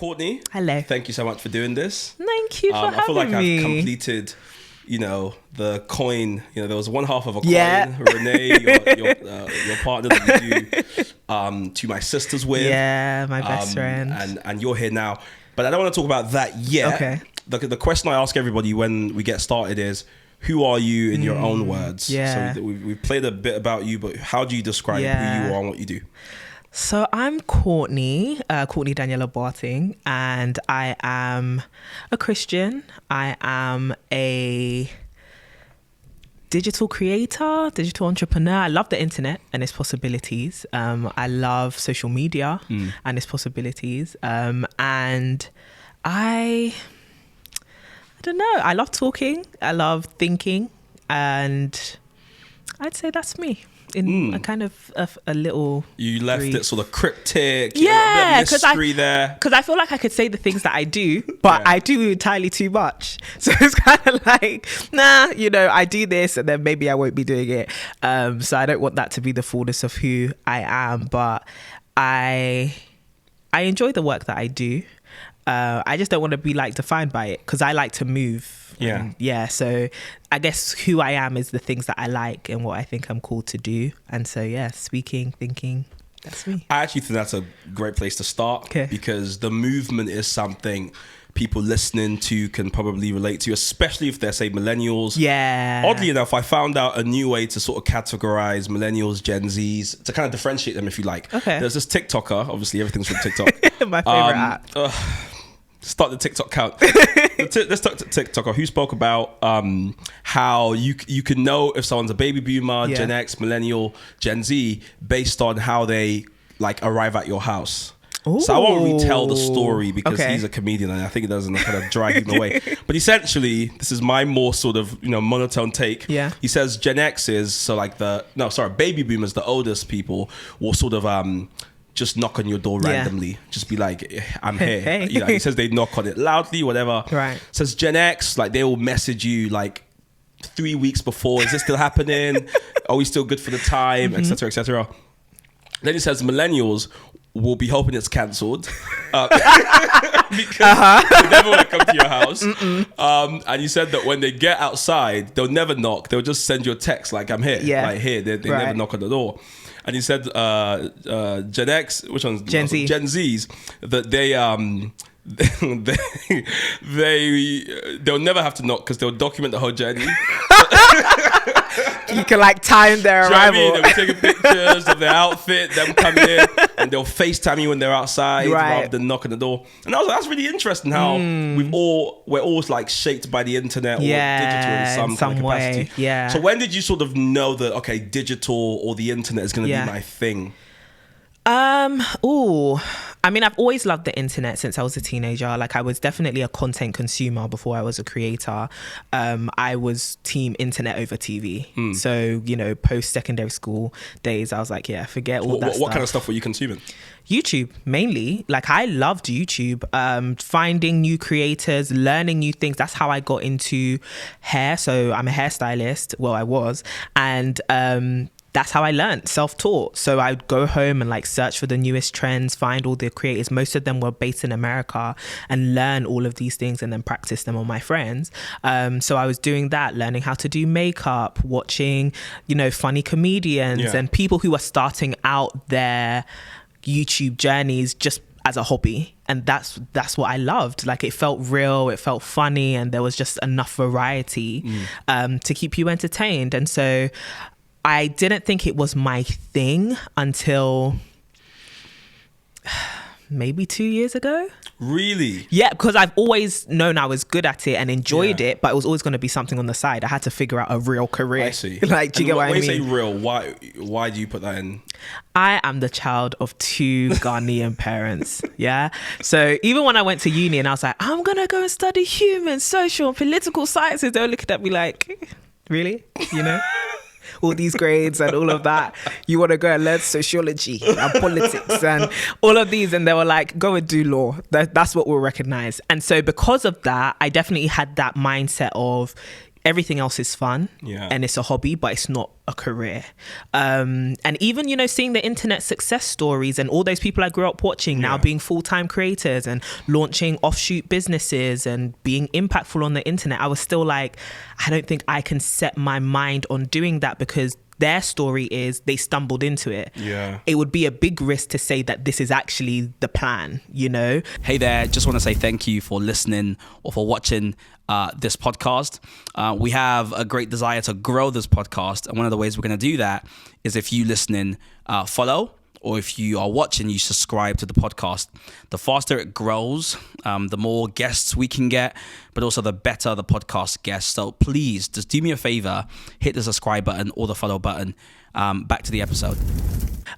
Courtney. Hello. Thank you so much for doing this. Thank you for having me. I feel like I've completed, the coin. There was one half of a coin. Yeah. Renee, your partner that you do to my sisters with. Yeah, my best friend. And you're here now. But I don't want to talk about that yet. Okay. The question I ask everybody when we get started is, who are you in your own words? Yeah. So we've played a bit about you, but how do you describe who you are and what you do? So I'm Courtney Daniella Boateng, and I am a Christian. I am a digital creator, digital entrepreneur. I love the internet and its possibilities. I love social media and its possibilities. And I don't know. I love talking. I love thinking, and I'd say that's me. In a kind of a little... You left it sort of cryptic. Yeah. A bit of mystery there. Because I feel like I could say the things that I do, but I do entirely too much. So it's kind of like, I do this and then maybe I won't be doing it. So I don't want that to be the fullness of who I am. But I enjoy the work that I do. I just don't want to be defined by it, because I like to move. So I guess who I am is the things that I like and what I think I'm called to do. And so speaking, thinking, that's me. I actually think that's a great place to start, because the movement is something people listening to can probably relate to, especially if they're, say, millennials. Yeah. Oddly enough, I found out a new way to sort of categorize millennials, Gen Zs, to kind of differentiate them, if you like. Okay. There's this TikToker, obviously everything's from TikTok. My favorite app. Start the TikTok count. Let's talk to TikToker who spoke about how you can know if someone's a baby boomer, Gen X, millennial, Gen Z, based on how they arrive at your house. Ooh. So I won't retell the story because he's a comedian and I think it doesn't kind of drag him away. But essentially, this is my more sort of monotone take. Yeah. He says Gen X is baby boomers, the oldest people, will sort of just knock on your door randomly. Just be like, I'm here. Hey. He says they knock on it loudly, whatever. Right. Says Gen X, they will message you 3 weeks before. Is this still happening? Are we still good for the time? Et cetera, et cetera. Then he says millennials will be hoping it's cancelled because they never want to come to your house. And he said that when they get outside, they'll never knock. They'll just send you a text I'm here. Here. They never knock on the door. And he said Gen X, which one's Gen Z? Gen Zs, that they'll never have to knock because they'll document the whole journey. You can time their arrival. You know what I mean? They'll be taking pictures of their outfit, them coming in, and they'll FaceTime you when they're outside rather than knock on the door. And I was that's really interesting how we're all shaped by the internet or digital in some kind of capacity. Way. Yeah. So when did you sort of know that digital or the internet is going to be my thing? I've always loved the internet since I was a teenager. I was definitely a content consumer before I was a creator. I was team internet over TV. So, post-secondary school days, I was like, forget all that stuff. What kind of stuff were you consuming? YouTube, mainly. I loved YouTube. Finding new creators, learning new things. That's how I got into hair. So I'm a hairstylist. Well, I was. And that's how I learned, self-taught. So I'd go home and search for the newest trends, find all the creators. Most of them were based in America, and learn all of these things and then practice them on my friends. So I was doing that, learning how to do makeup, watching, funny comedians and people who are starting out their YouTube journeys just as a hobby. And that's what I loved. It felt real, it felt funny, and there was just enough variety to keep you entertained. And so I didn't think it was my thing until maybe 2 years ago. Really? Yeah, because I've always known I was good at it and enjoyed it, but it was always going to be something on the side. I had to figure out a real career. I see. Do you get what I mean? When you say real, why do you put that in? I am the child of 2 Ghanaian parents. Yeah. So even when I went to uni and I was like, I'm going to go and study human, social, and political sciences, they were looking at me like, really? All these grades and all of that. You want to go and learn sociology and politics and all of these. And they were like, go and do law. That's what we'll recognize. And so because of that, I definitely had that mindset of everything else is fun and it's a hobby, but it's not a career. And even, you know, seeing the internet success stories and all those people I grew up watching now being full-time creators and launching offshoot businesses and being impactful on the internet, I was still like, I don't think I can set my mind on doing that, because their story is they stumbled into it. It would be a big risk to say that this is actually the plan, you know? Hey there, just want to say thank you for listening or for watching this podcast. We have a great desire to grow this podcast, and one of the ways we're going to do that is if you listening follow, or if you are watching, you subscribe to the podcast. The faster it grows, the more guests we can get, but also the better the podcast gets. So please, just do me a favor, hit the subscribe button or the follow button. Back to the episode.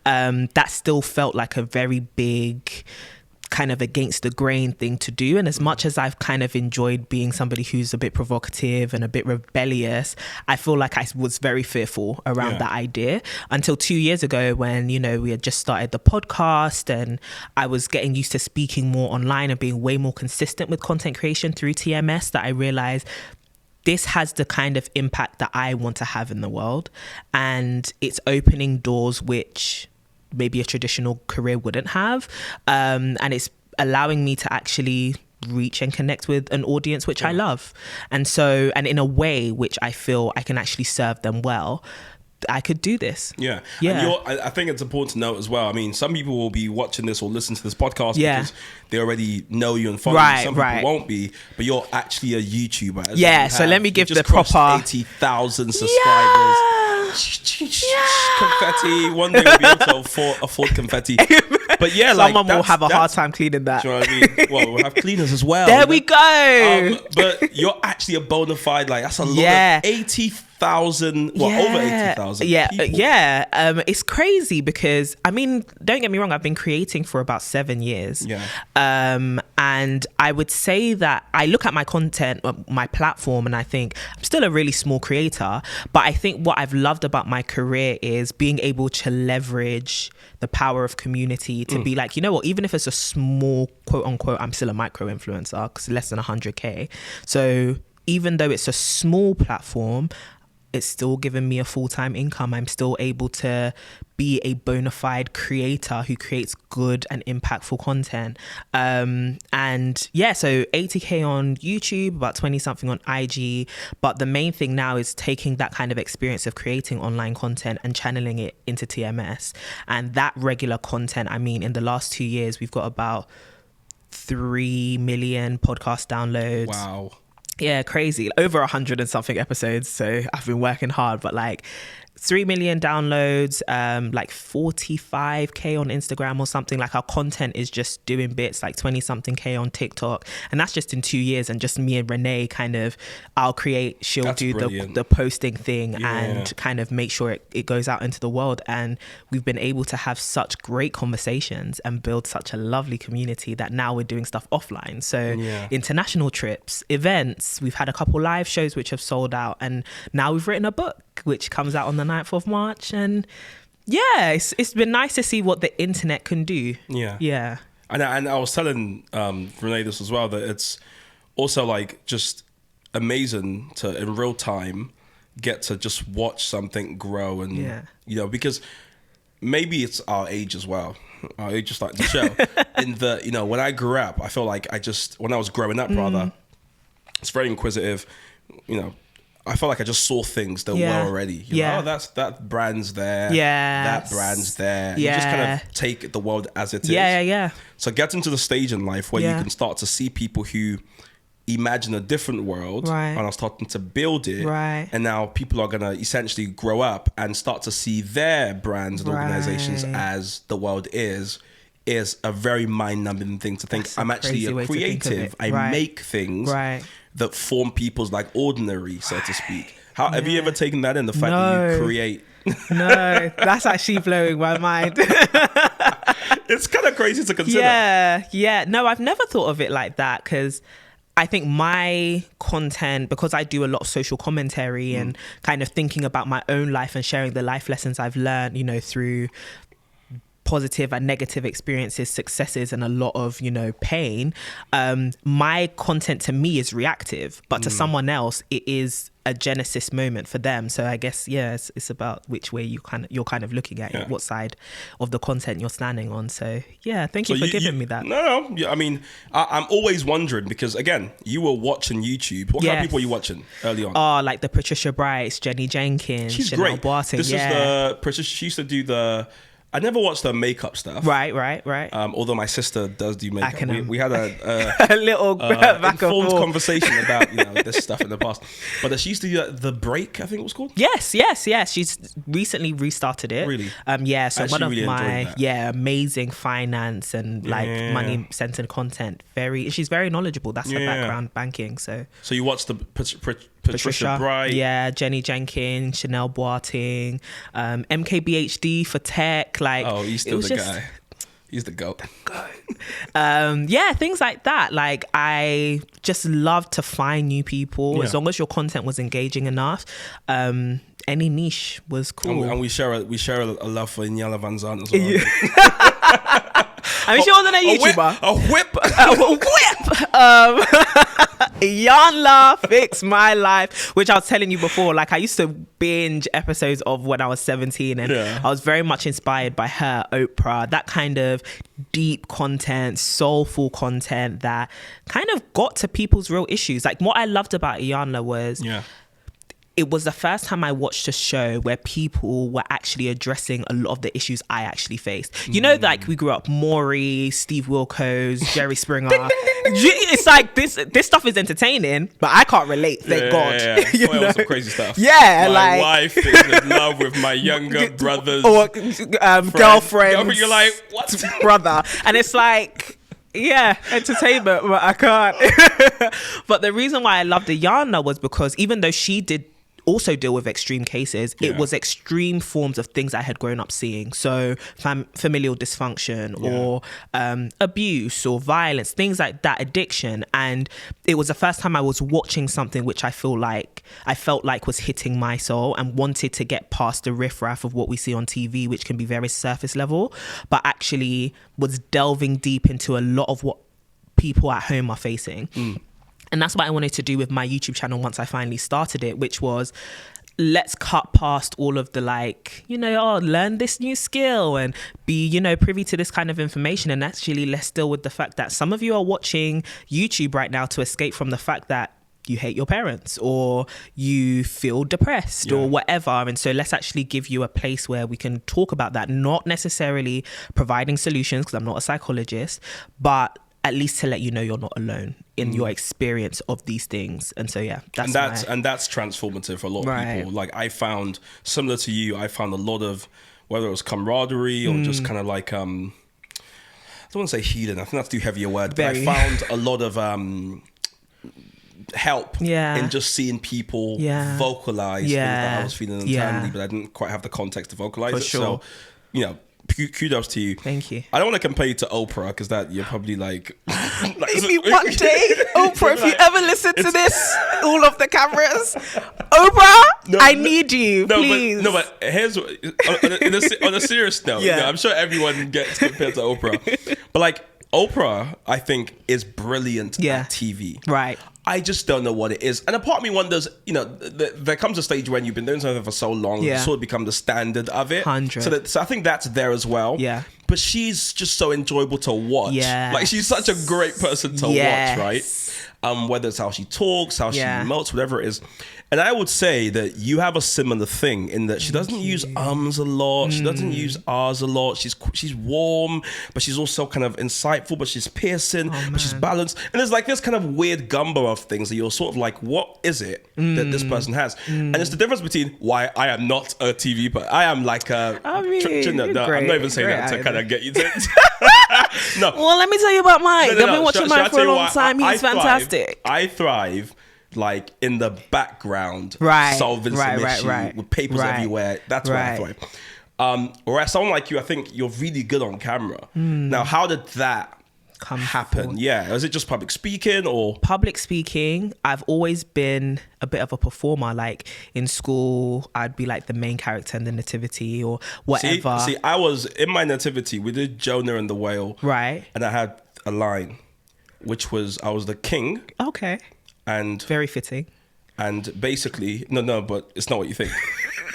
That still felt like a very big kind of against the grain thing to do. And as much as I've kind of enjoyed being somebody who's a bit provocative and a bit rebellious, I feel like I was very fearful around that idea until 2 years ago when, you know, we had just started the podcast and I was getting used to speaking more online and being way more consistent with content creation through TMS, that I realized this has the kind of impact that I want to have in the world. And it's opening doors which maybe a traditional career wouldn't have. And it's allowing me to actually reach and connect with an audience, which I love. And so, and in a way which I feel I can actually serve them well, I could do this. And I think it's important to note as well. I mean, some people will be watching this or listen to this podcast because they already know you and follow you. Some people won't be, but you're actually a YouTuber. So let me give the proper 80,000 subscribers. Confetti. One day we'll be able to afford confetti. But someone will have a hard time cleaning that. Do you know what I mean? Well, we'll have cleaners as well. There we go. But you're actually a bona fide, like, that's a lot of 80,000, over 80,000 people. It's crazy because, I mean, don't get me wrong, I've been creating for about 7 years. And I would say that I look at my content, my platform, and I think I'm still a really small creator. But I think what I've loved about my career is being able to leverage the power of community to be like, you know what, even if it's a small, quote unquote, I'm still a micro influencer because less than 100K. So even though it's a small platform, it's still giving me a full-time income. I'm still able to be a bona fide creator who creates good and impactful content. So 80K on YouTube, about 20 something on IG. But the main thing now is taking that kind of experience of creating online content and channeling it into TMS. And that regular content, I mean, in the last 2 years, we've got about 3 million podcast downloads. Wow. Yeah, crazy. Over 100 and something episodes. So I've been working hard, but like 3 million downloads, like 45K on Instagram or something. Like our content is just doing bits, like 20 something K on TikTok. And that's just in 2 years. And just me and Renee kind of, I'll create, she'll do the posting thing and kind of make sure it goes out into the world. And we've been able to have such great conversations and build such a lovely community that now we're doing stuff offline. So international trips, events, we've had a couple live shows which have sold out. And now we've written a book which comes out on the 9th of March. And it's been nice to see what the internet can do. And I was telling Renee this as well, that it's also like just amazing to in real time get to just watch something grow. And you know, because maybe it's our age as well, our age just like the show. In the, you know, when I grew up, I feel like when I was growing up rather, it's very inquisitive, you know, I felt like I just saw things that were already. You know, oh, that brand's there. That brand's there. You just kind of take the world as it is. So get into the stage in life where you can start to see people who imagine a different world and are starting to build it. And now people are going to essentially grow up and start to see their brands and organizations as the world is a very mind-numbing thing to think. I'm actually a creative. I make things that form people's like ordinary, so to speak. Have you ever taken that in, the fact that you create? No, that's actually blowing my mind. It's kind of crazy to consider. No, I've never thought of it like that, because I think my content, because I do a lot of social commentary and kind of thinking about my own life and sharing the life lessons I've learned, you know, through positive and negative experiences, successes, and a lot of, you know, pain, my content to me is reactive, but to someone else it is a genesis moment for them. So I guess, yes, it's about which way you're kind of looking at it, what side of the content you're standing on. So yeah, thank you for giving me that. No, yeah, I mean, I'm always wondering, because again, you were watching YouTube. What kind of people were you watching early on? Oh, like the Patricia Brights, Jenny Jenkins, She's Chanel great. Boateng. This is the Patricia. She used to do the. I never watched her makeup stuff. Right. Although my sister does do makeup. We had a a little back and informed forth conversation about, you know, this stuff in the past. But she used to do the Break, I think it was called. Yes. She's recently restarted it. Really? Yeah. So one of really my amazing finance and like money centered content. She's very knowledgeable. That's her background, banking. So you watched the Patricia Bright. Yeah, Jenny Jenkins, Chanel Boateng, MKBHD for tech. Like, oh, he's still the guy. He's the GOAT. Yeah, things like that. Like, I just love to find new people as long as your content was engaging enough. Any niche was cool. And we share a love for Inyala Van Zandt as well. I mean, she wasn't a YouTuber. A whip. Iyanla fixed my life, which I was telling you before. Like, I used to binge episodes of when I was 17, and I was very much inspired by her, Oprah, that kind of deep content, soulful content that kind of got to people's real issues. Like, what I loved about Iyanla was it was the first time I watched a show where people were actually addressing a lot of the issues I actually faced. You know, like, we grew up Maury, Steve Wilkos, Jerry Springer. It's like this stuff is entertaining, but I can't relate. Thank God. Yeah. You know? Some crazy stuff. Yeah, my wife is in love with my younger brother's or girlfriend. You're like, what, brother? And it's like, yeah, entertainment, but I can't. But the reason why I loved Iyanla was because even though she did also deal with extreme cases, it was extreme forms of things I had grown up seeing. So familial dysfunction or abuse or violence, things like that, addiction. And it was the first time I was watching something which I felt like was hitting my soul, and wanted to get past the riffraff of what we see on TV, which can be very surface level, but actually was delving deep into a lot of what people at home are facing. And that's what I wanted to do with my YouTube channel once I finally started it, which was, let's cut past all of the, like, you know, learn this new skill and be, you know, privy to this kind of information. And actually, let's deal with the fact that some of you are watching YouTube right now to escape from the fact that you hate your parents or you feel depressed or whatever. And so let's actually give you a place where we can talk about that, not necessarily providing solutions, because I'm not a psychologist, but at least to let you know you're not alone in your experience of these things. And so, that's transformative for a lot of people. Like, I found, similar to you, I found a lot of, whether it was camaraderie or just kind of like, I don't want to say healing, I think that's too heavy a word, but I found a lot of help in just seeing people vocalize things that I was feeling internally, but I didn't quite have the context to vocalize it. Sure. So, you know, kudos to you. Thank you. I don't want to compare you to Oprah, because that you're probably like maybe one day, Oprah, if you ever listen to this, all of the cameras, Oprah, I need you, please. But here's on a serious note. You know, I'm sure everyone gets compared to Oprah, but like, Oprah, I think, is brilliant at TV. Right. I just don't know what it is. And a part of me wonders, you know, there comes a stage when you've been doing something for so long, you sort of become the standard of it. 100. So I think that's there as well. Yeah. But she's just so enjoyable to watch. Yeah. Like, she's such a great person to watch, right? Whether it's how she talks, how she emotes, whatever it is. And I would say that you have a similar thing in that she doesn't use ums a lot. She doesn't use R's a lot. She's warm, but she's also kind of insightful, but she's piercing, but she's balanced. And there's like this kind of weird gumbo of things that you're sort of like, what is it that this person has? And it's the difference between why I am not a TV person. I am like a... I'm not even saying that to kind of get you to... No. Well, let me tell you about Mike. I've been watching Mike for a long time. He's fantastic. I thrive like in the background, solving some issue with papers everywhere. That's where I thrive. Whereas someone like you, I think you're really good on camera. Now, how did that happen? forward. Yeah, is it just public speaking or Public speaking? I've always been a bit of a performer. Like in school, I'd be like the main character in the nativity or whatever. See, I was in my nativity. We did Jonah and the whale, Right. and I had a line, which was I was the king, Okay. and Very fitting. basically no, but it's not what you think.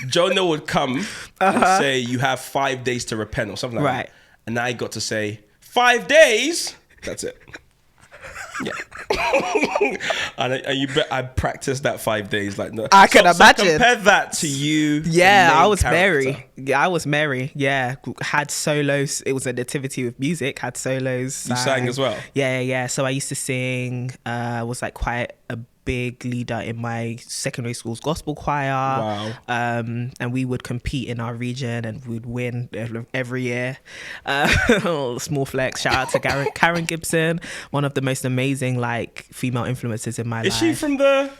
Jonah would come and say, "You have 5 days to repent," or something like Right. that, and I got to say 5 days. That's it. Yeah. and you bet I practiced that 5 days. Like, no. I can imagine. So compare that to you. Yeah, the main I was character. Mary. Yeah, I was Mary. Yeah, had solos. It was a nativity with music. Had solos. You sang as well? Yeah. So I used to sing. Was like quite a big leader in my secondary school's gospel choir. Wow. And we would compete in our region and we'd win every year. Small flex. Shout out to Karen Gibson, one of the most amazing like female influencers in my life. Is she from the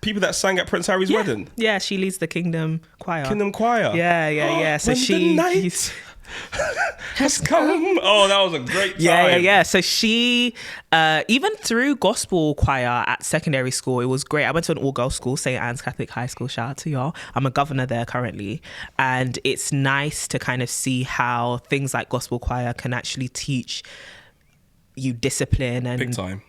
people that sang at Prince Harry's wedding? Yeah, she leads the Kingdom Choir. Kingdom Choir. Yeah. So When the she night has come. Oh, that was a great time. Yeah. So she, even through gospel choir at secondary school, it was great. I went to an all-girls school, St. Anne's Catholic High School. Shout out to y'all. I'm a governor there currently. And it's nice to kind of see how things like gospel choir can actually teach you discipline and Big time.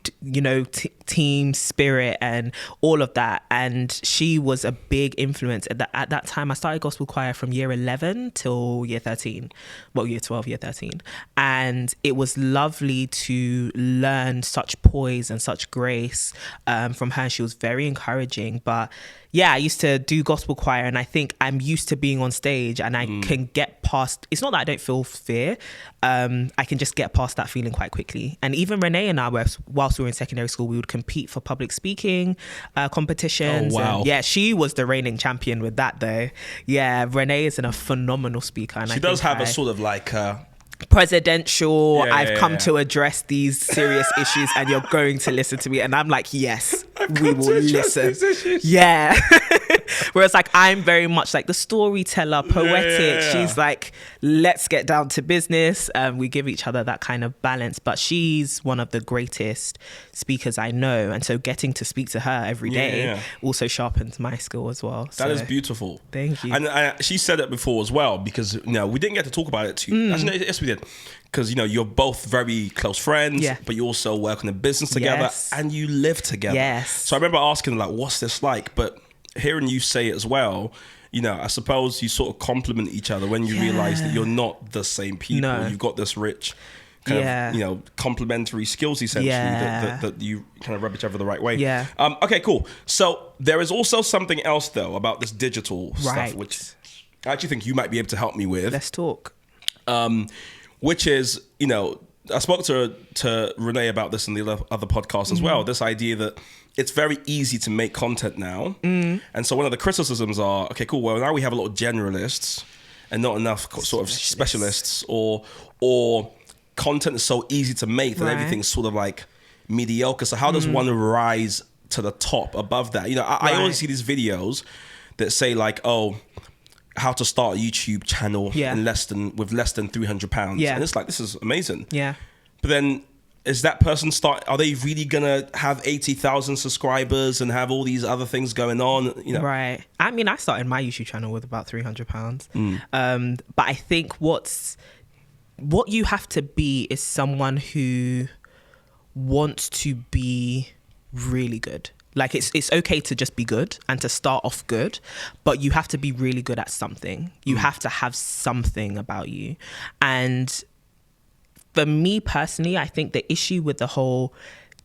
Team spirit and all of that. And she was a big influence at that time. I started gospel choir from year 11 till year 13, well, year 12, year 13. And it was lovely to learn such poise and such grace from her. She was very encouraging. But yeah, I used to do gospel choir, and I think I'm used to being on stage, and I can get past, it's not that I don't feel fear, I can just get past that feeling quite quickly. And even Renee and I, whilst we were in secondary school, we would compete for public speaking competitions. Oh, wow. And yeah, she was the reigning champion with that though. Yeah, Renee is a phenomenal speaker. And She does have a sort of like presidential, Yeah, I've come yeah. to address these serious issues and you're going to listen to me. And I'm like, yes, I've we come will to address listen. these issues. Yeah. Whereas like I'm very much like the storyteller, poetic. Yeah. She's like, let's get down to business. We give each other that kind of balance. But she's one of the greatest speakers I know. And so getting to speak to her every day also sharpens my skill as well. That is beautiful. Thank you. And she said it before as well, because we didn't get to talk about it too. Actually, no, yes, we did. Because you're both very close friends, but you also work on a business together and you live together. Yes. So I remember asking like, "What's this like?" But hearing you say it as well, I suppose you sort of complement each other when you realize that you're not the same people. No. You've got this rich kind of complementary skills essentially that you kind of rub each other the right way. Yeah. Okay, cool. So there is also something else though about this digital stuff, which I actually think you might be able to help me with. Let's talk. Which is, I spoke to Renee about this in the other podcast as well. This idea that it's very easy to make content now. And so one of the criticisms are, okay, cool, well, now we have a lot of generalists and not enough sort of specialists, or content is so easy to make that everything's sort of like mediocre. So how does one rise to the top above that? I always see these videos that say like, how to start a YouTube channel with less than £300. And it's like, this is amazing. Yeah. But then is that person are they really gonna have 80,000 subscribers and have all these other things going on? Right. I mean, I started my YouTube channel with about £300. But I think what you have to be is someone who wants to be really good. Like it's okay to just be good and to start off good, but you have to be really good at something. You have to have something about you. And for me personally, I think the issue with the whole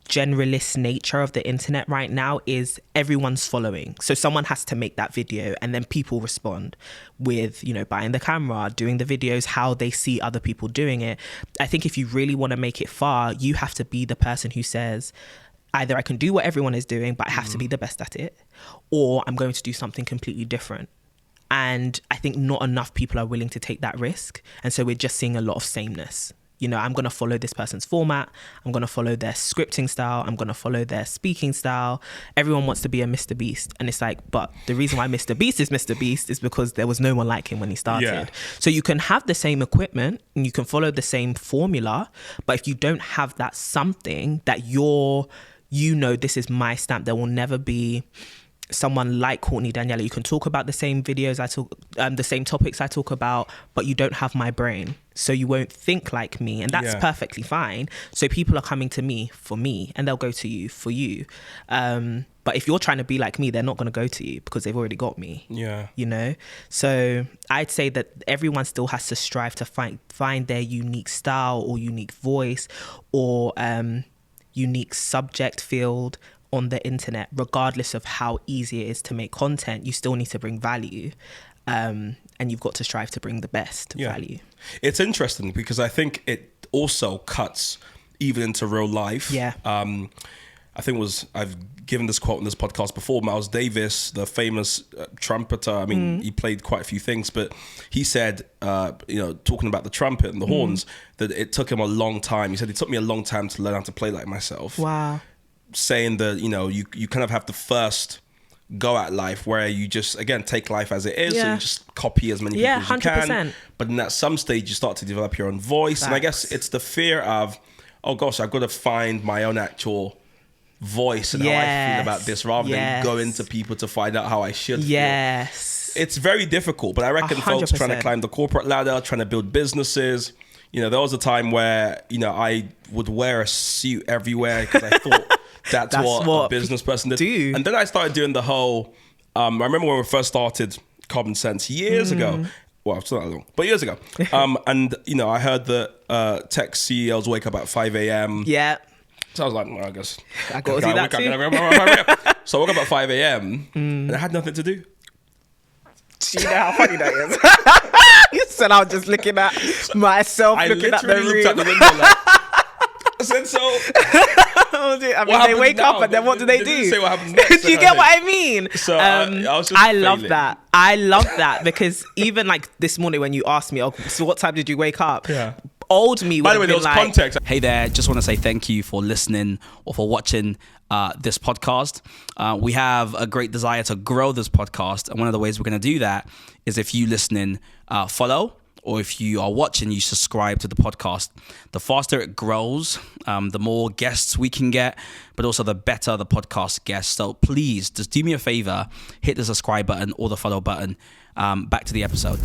generalist nature of the internet right now is everyone's following. So someone has to make that video and then people respond with, buying the camera, doing the videos, how they see other people doing it. I think if you really want to make it far, you have to be the person who says, either I can do what everyone is doing, but I have to be the best at it, or I'm going to do something completely different. And I think not enough people are willing to take that risk. And so we're just seeing a lot of sameness. You know, I'm going to follow this person's format. I'm going to follow their scripting style. I'm going to follow their speaking style. Everyone wants to be a Mr. Beast. And it's like, but the reason why Mr. Beast is because there was no one like him when he started. Yeah. So you can have the same equipment and you can follow the same formula, but if you don't have that something that this is my stamp, there will never be someone like Courtney Daniella. You can talk about the same videos the same topics I talk about, but you don't have my brain, so you won't think like me, and that's perfectly fine. So people are coming to me for me, and they'll go to you for you. But if you're trying to be like me, they're not going to go to you because they've already got me. Yeah. You know? So I'd say that everyone still has to strive to find their unique style or unique voice or unique subject field on the internet. Regardless of how easy it is to make content, you still need to bring value, and you've got to strive to bring the best value. It's interesting because I think it also cuts even into real life. I think I've given this quote in this podcast before. Miles Davis, the famous trumpeter, I mean, he played quite a few things, but he said, talking about the trumpet and the horns, that it took him a long time. He said, it took me a long time to learn how to play like myself. Wow. Saying that, you kind of have to first go at life where you just, again, take life as it is and just copy as many people as you 100%. can. But then at some stage, you start to develop your own voice. Facts. And I guess it's the fear of, oh gosh, I've got to find my own actual voice and how I feel about this rather than go into people to find out how I should feel. It's very difficult, but I reckon 100%. folks trying to climb the corporate ladder, trying to build businesses, there was a time where, I would wear a suit everywhere because I thought that's what a business person did. And then I started doing the whole, I remember when we first started Common Sense years ago. Well, it's not that long, but years ago. And, I heard that tech CEOs wake up at 5 a.m. Yeah. So I was like, well, I guess I got to do that too. So I woke up at 5 a.m. and I had nothing to do. Do you know how funny that is? You said I was just looking at myself, looking at the room. Looked out the window like, I said so. I mean, they wake up and then what do they do? Say what happens next. Do you get what I mean? So I love that. I love that because even like this morning when you asked me, so what time did you wake up? Yeah. Old me would By the way, there was context. Hey there, just want to say thank you for listening or for watching this podcast. We have a great desire to grow this podcast, and one of the ways we're going to do that is if you listening follow, or if you are watching, you subscribe to the podcast. The faster it grows, the more guests we can get, but also the better the podcast gets. So please, just do me a favor, hit the subscribe button or the follow button. Back to the episode.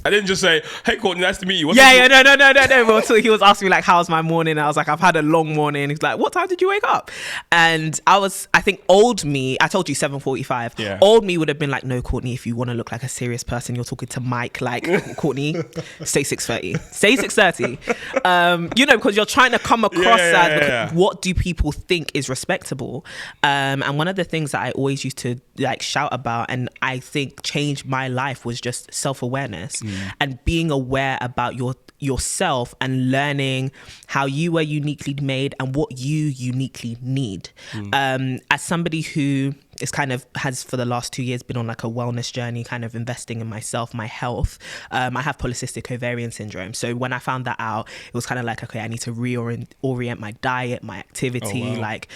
I didn't just say, hey, Courtney, nice to meet you. No. But he was asking me like, how's my morning? I was like, I've had a long morning. He's like, what time did you wake up? And I think old me, I told you 7:45. Yeah. Old me would have been like, no, Courtney, if you want to look like a serious person, you're talking to Mike, like, Courtney, say 6:30. Say 6:30. Because you're trying to come across as what do people think is respectable? And one of the things that I always used to like shout about, and I think changed my life, was just self-awareness and being aware about yourself and learning how you were uniquely made and what you uniquely need. As somebody who is has for the last 2 years been on like a wellness journey, kind of investing in myself, my health. I have polycystic ovarian syndrome. So when I found that out, it was kind of like, okay, I need to reorient my diet, my activity, like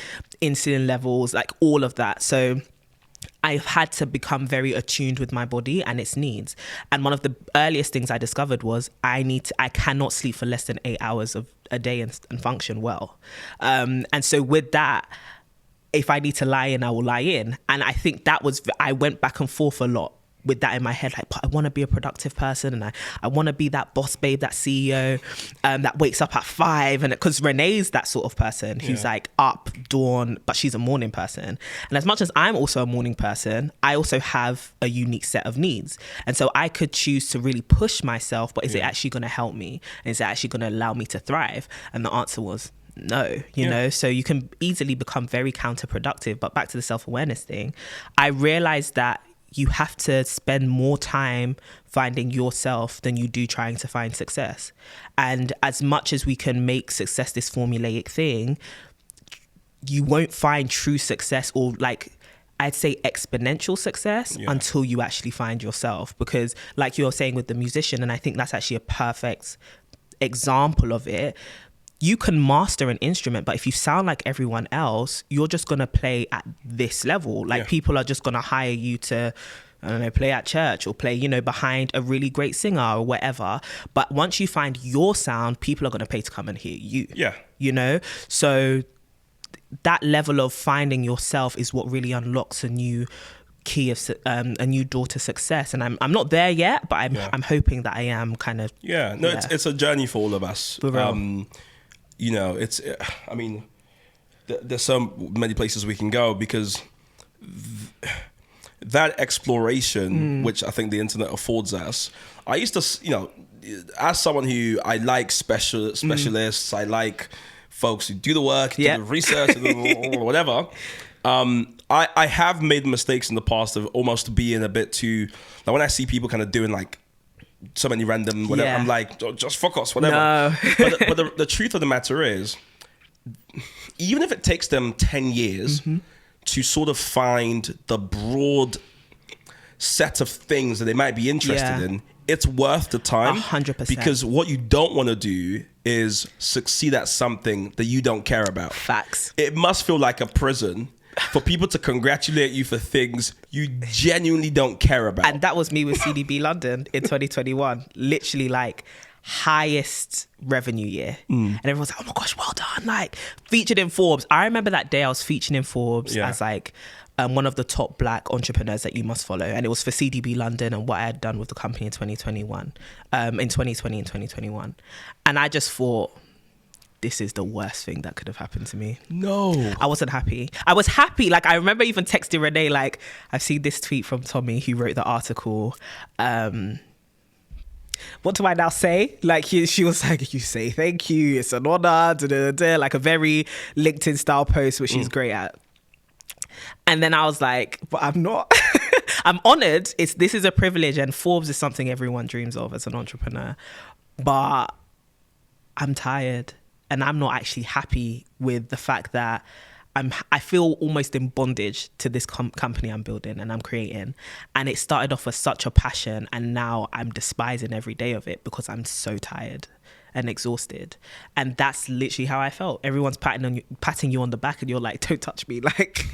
insulin levels, like all of that. So I've had to become very attuned with my body and its needs. And one of the earliest things I discovered was I cannot sleep for less than 8 hours of a day and function well. And so with that, if I need to lie in, I will lie in. And I think I went back and forth a lot with that in my head, like, but I want to be a productive person, and I want to be that boss babe, that CEO that wakes up at 5, and because Renee's that sort of person who's like up dawn, but she's a morning person. And as much as I'm also a morning person, I also have a unique set of needs, and so I could choose to really push myself, but is it actually going to help me, and is it actually going to allow me to thrive? And the answer was no, you know. So you can easily become very counterproductive. But back to the self-awareness thing, I realized that you have to spend more time finding yourself than you do trying to find success. And as much as we can make success this formulaic thing, you won't find true success, or like I'd say exponential success, until you actually find yourself. Because like you're saying with the musician, and I think that's actually a perfect example of it. You can master an instrument, but if you sound like everyone else, you're just going to play at this level. Like people are just going to hire you to, I don't know, play at church or play, you know, behind a really great singer or whatever. But once you find your sound, people are going to pay to come and hear you. Yeah. You know? So that level of finding yourself is what really unlocks a new key of a new door to success. And I'm not there yet, but I'm hoping that I am kind of. Yeah. No, it's a journey for all of us. You know, I mean, there's so many places we can go because that exploration, which I think the internet affords us, I used to, you know, as someone who I like specialists, I like folks who do the work, do the research, or whatever. I have made mistakes in the past of almost being a bit too, like when I see people kind of doing like so many random whatever, I'm like, just fuck us, whatever. No. but the truth of the matter is, even if it takes them 10 years to sort of find the broad set of things that they might be interested in, it's worth the time. 100%. Because what you don't want to do is succeed at something that you don't care about. Facts. It must feel like a prison for people to congratulate you for things you genuinely don't care about. And that was me with CDB London in 2021. Literally like highest revenue year. And everyone's like, oh my gosh, well done. Like featured in Forbes. I remember that day I was featured in Forbes as like one of the top black entrepreneurs that you must follow. And it was for CDB London and what I had done with the company in 2021, in 2020 and 2021. And I just thought, this is the worst thing that could have happened to me. No. I wasn't happy. I was happy. Like, I remember even texting Renee, like, I've seen this tweet from Tommy who wrote the article. What do I now say? Like, she was like, you say thank you. It's an honor. Like a very LinkedIn style post, which she's great at. And then I was like, but I'm not. I'm honored. This is a privilege, and Forbes is something everyone dreams of as an entrepreneur. But I'm tired. And I'm not actually happy with the fact that I feel almost in bondage to this company I'm building and I'm creating. And it started off as such a passion, and now I'm despising every day of it because I'm so tired and exhausted. And that's literally how I felt. Everyone's patting you on the back and you're like, don't touch me. Like,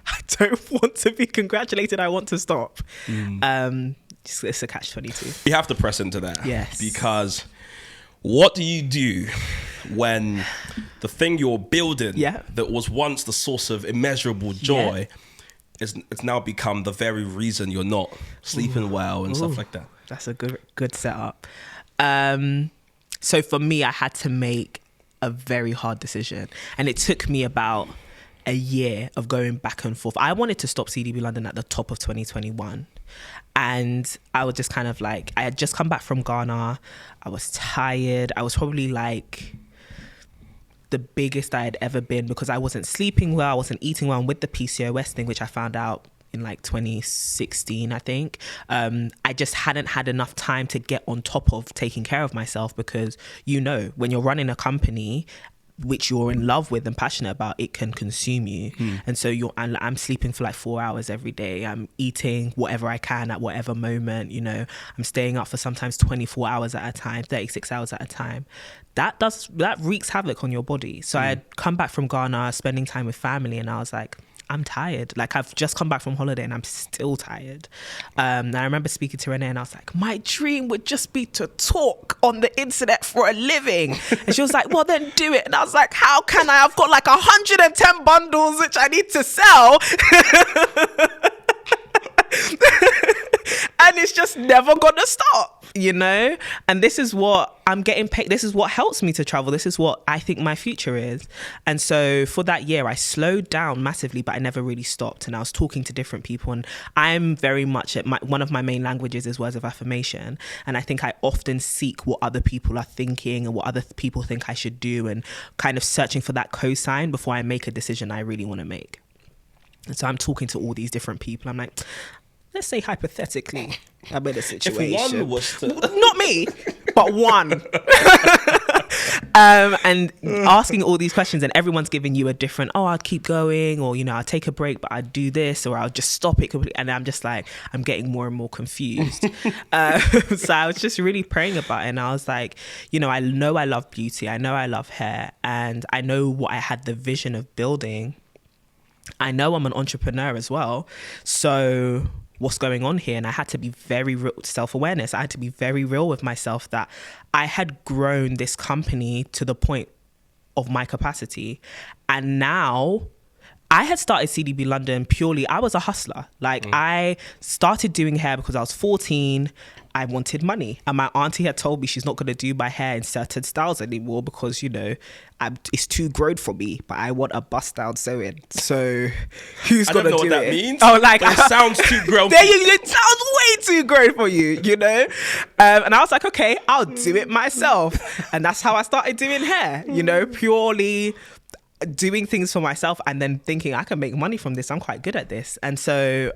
I don't want to be congratulated. I want to stop. It's a catch-22. You have to press into that. Yes. Because what do you do when the thing you're building that was once the source of immeasurable joy it's now become the very reason you're not sleeping well and stuff like that? That's a good setup. So for me, I had to make a very hard decision, and it took me about a year of going back and forth. I wanted to stop CDB London at the top of 2021. And I was just kind of like, I had just come back from Ghana. I was tired. I was probably like the biggest I had ever been because I wasn't sleeping well. I wasn't eating well. And with the PCOS thing, which I found out in like 2016, I think, I just hadn't had enough time to get on top of taking care of myself because, you know, when you're running a company which you're in love with and passionate about, it can consume you. And so I'm sleeping for like 4 hours every day. I'm eating whatever I can at whatever moment, you know. I'm staying up for sometimes 24 hours at a time, 36 hours at a time. That wreaks havoc on your body. So I had come back from Ghana, spending time with family, and I was like, I'm tired. Like, I've just come back from holiday and I'm still tired. And I remember speaking to Renee and I was like, my dream would just be to talk on the internet for a living. And she was like, well, then do it. And I was like, how can I? I've got like 110 bundles which I need to sell. And it's just never gonna stop, you know? And this is what I'm getting paid. This is what helps me to travel. This is what I think my future is. And so for that year, I slowed down massively, but I never really stopped. And I was talking to different people. And I'm very much one of my main languages is words of affirmation. And I think I often seek what other people are thinking and what other people think I should do, and kind of searching for that cosign before I make a decision I really want to make. And so I'm talking to all these different people. I'm like, let's say hypothetically, I'm in a situation. If one was to... Not me, but one. And asking all these questions, and everyone's giving you a different, oh, I'll keep going, or, you know, I'll take a break, but I'll do this, or I'll just stop it completely. And I'm just like, I'm getting more and more confused. So I was just really praying about it. And I was like, you know I love beauty. I know I love hair. And I know what I had the vision of building. I know I'm an entrepreneur as well. So what's going on here? And I had to be very real, self-awareness. I had to be very real with myself that I had grown this company to the point of my capacity. And now I had started CDB London purely, I was a hustler. Like I started doing hair because I was 14. I wanted money. And my auntie had told me she's not going to do my hair in certain styles anymore because, you know, it's too grown for me, but I want a bust down sewing. So who's going to do it? I don't know what that means. Oh, like it sounds too grown. It sounds way too grown for you, you know? And I was like, okay, I'll do it myself. And that's how I started doing hair, you know, purely doing things for myself and then thinking I can make money from this. I'm quite good at this. And so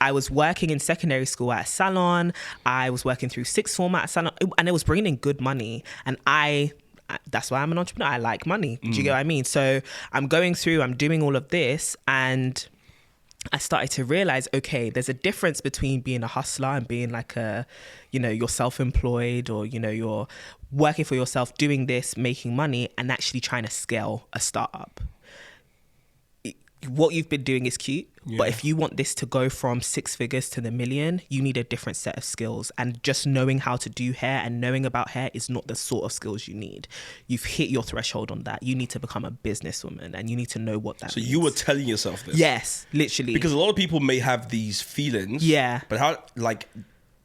I was working in secondary school at a salon. I was working through sixth form at a salon, and it was bringing in good money. And that's why I'm an entrepreneur. I like money. Do you get what I mean? So I'm going through, I'm doing all of this, and I started to realize, okay, there's a difference between being a hustler and being like you're self-employed, or, you know, you're working for yourself, doing this, making money, and actually trying to scale a startup. What you've been doing is cute, but if you want this to go from 6 figures to the million, you need a different set of skills. And just knowing how to do hair and knowing about hair is not the sort of skills you need. You've hit your threshold on that. You need to become a businesswoman, and you need to know what that means. So you were telling yourself this? Yes, literally. Because a lot of people may have these feelings, but how, like,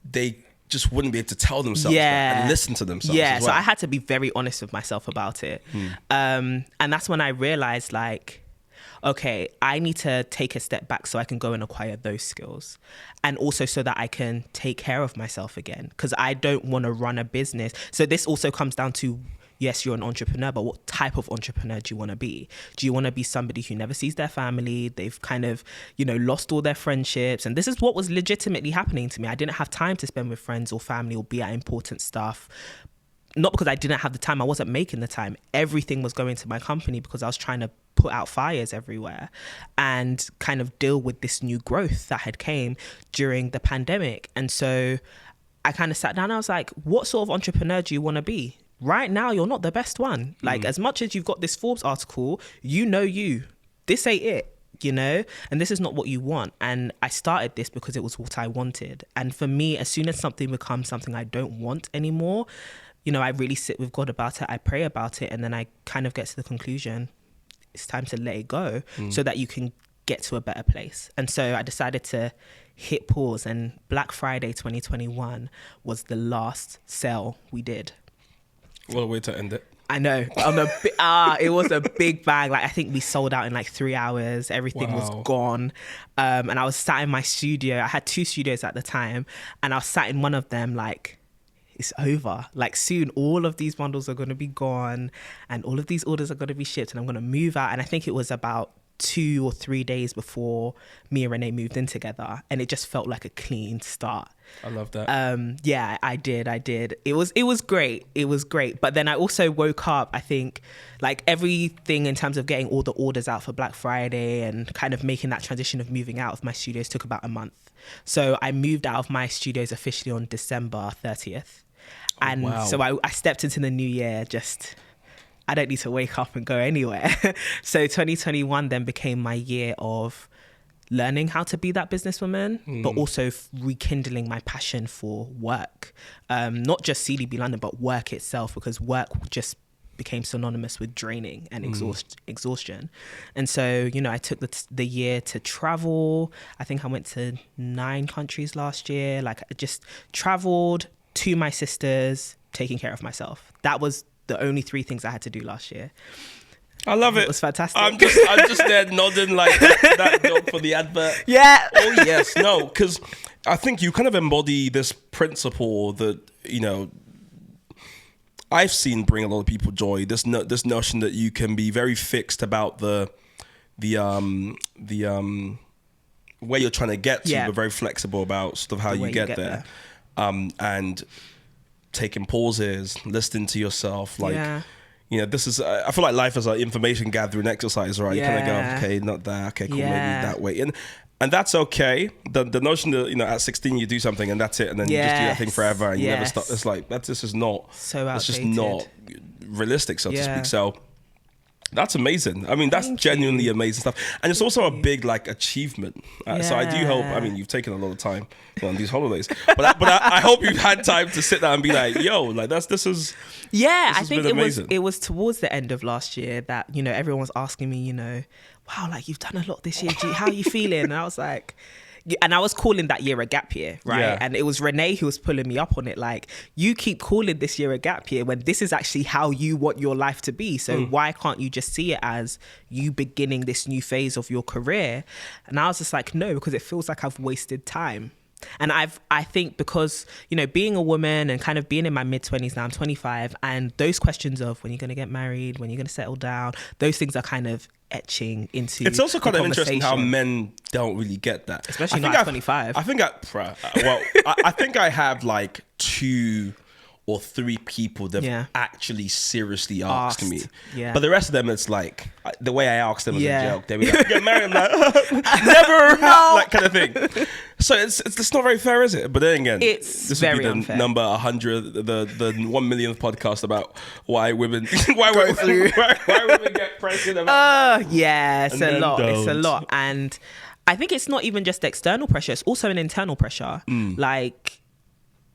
they just wouldn't be able to tell themselves that and listen to themselves as well. So I had to be very honest with myself about it. And that's when I realized, like, okay, I need to take a step back so I can go and acquire those skills. And also so that I can take care of myself again, because I don't want to run a business. So this also comes down to, yes, you're an entrepreneur, but what type of entrepreneur do you want to be? Do you want to be somebody who never sees their family? They've kind of, you know, lost all their friendships. And this is what was legitimately happening to me. I didn't have time to spend with friends or family or be at important stuff. Not because I didn't have the time, I wasn't making the time. Everything was going to my company because I was trying to put out fires everywhere and kind of deal with this new growth that had came during the pandemic. And so I kind of sat down and I was like, what sort of entrepreneur do you want to be? Right now, you're not the best one. Like, as much as you've got this Forbes article, this ain't it, you know? And this is not what you want. And I started this because it was what I wanted. And for me, as soon as something becomes something I don't want anymore, you know, I really sit with God about it. I pray about it. And then I kind of get to the conclusion, it's time to let it go so that you can get to a better place. And so I decided to hit pause, and Black Friday 2021 was the last sale we did. What a way to end it. I know. It was a big bang. Like, I think we sold out in like 3 hours. Everything was gone. And I was sat in my studio. I had 2 studios at the time, and I was sat in one of them like, it's over. Like, soon all of these bundles are going to be gone and all of these orders are going to be shipped, and I'm going to move out. And I think it was about 2 or 3 days before me and Renee moved in together, and it just felt like a clean start. I love that. Yeah, I did. It was great. It was great. But then I also woke up, I think, like, everything in terms of getting all the orders out for Black Friday and kind of making that transition of moving out of my studios took about a month. So I moved out of my studios officially on December 30th. And so I stepped into the new year just, I don't need to wake up and go anywhere. So 2021 then became my year of learning how to be that businesswoman, but also rekindling my passion for work. Not just CDB London, but work itself, because work just became synonymous with draining and exhaustion. And so, you know, I took the year to travel. I think I went to 9 countries last year. Like, I just traveled to my sisters, taking care of myself. That was the only 3 things I had to do last year. I love it. It was fantastic. I'm just there nodding like that job for the advert. Yeah. Oh yes, no, because I think you kind of embody this principle that, you know, I've seen bring a lot of people joy. This notion that you can be very fixed about the where you're trying to get to, but very flexible about sort of how you get there. And taking pauses, listening to yourself, like. Yeah. You know, this is, I feel like life is an information gathering exercise, right? You kind of go, okay, not that, okay, cool, maybe that way. And that's okay. The notion that, you know, at 16 you do something and that's it, and then you just do that thing forever and you never stop. It's like, this is not, so outdated. It's just not realistic, so to speak. So that's amazing. I mean, that's genuinely amazing stuff. And it's also a big, like, achievement. So I do hope, I mean, you've taken a lot of time on these holidays, but I hope you've had time to sit down and be like, yo, like, this is... Yeah, I think it was towards the end of last year that, you know, everyone was asking me, you know, wow, like, you've done a lot this year. How are you feeling? And I was like... And I was calling that year a gap year, right? Yeah. And it was Renee who was pulling me up on it. Like, you keep calling this year a gap year when this is actually how you want your life to be. So why can't you just see it as you beginning this new phase of your career? And I was just like, no, because it feels like I've wasted time. And I think because, you know, being a woman and kind of being in my mid-20s now, I'm 25, and those questions of when you're going to get married, when you're going to settle down, those things are kind of etching into It's also kind of interesting how men don't really get that. Especially not at 25. I think I think I have like 2 or 3 people that have actually seriously asked me. Yeah. But the rest of them, it's like, the way I asked them was a joke. They were like, get married. I'm like, never, like, kind of thing. So it's not very fair, is it? But then again, this would very be the unfair. number 100, the 1 millionth podcast about why women women get pregnant. It's a lot. don't. It's a lot. And I think it's not even just external pressure, it's also an internal pressure. Like,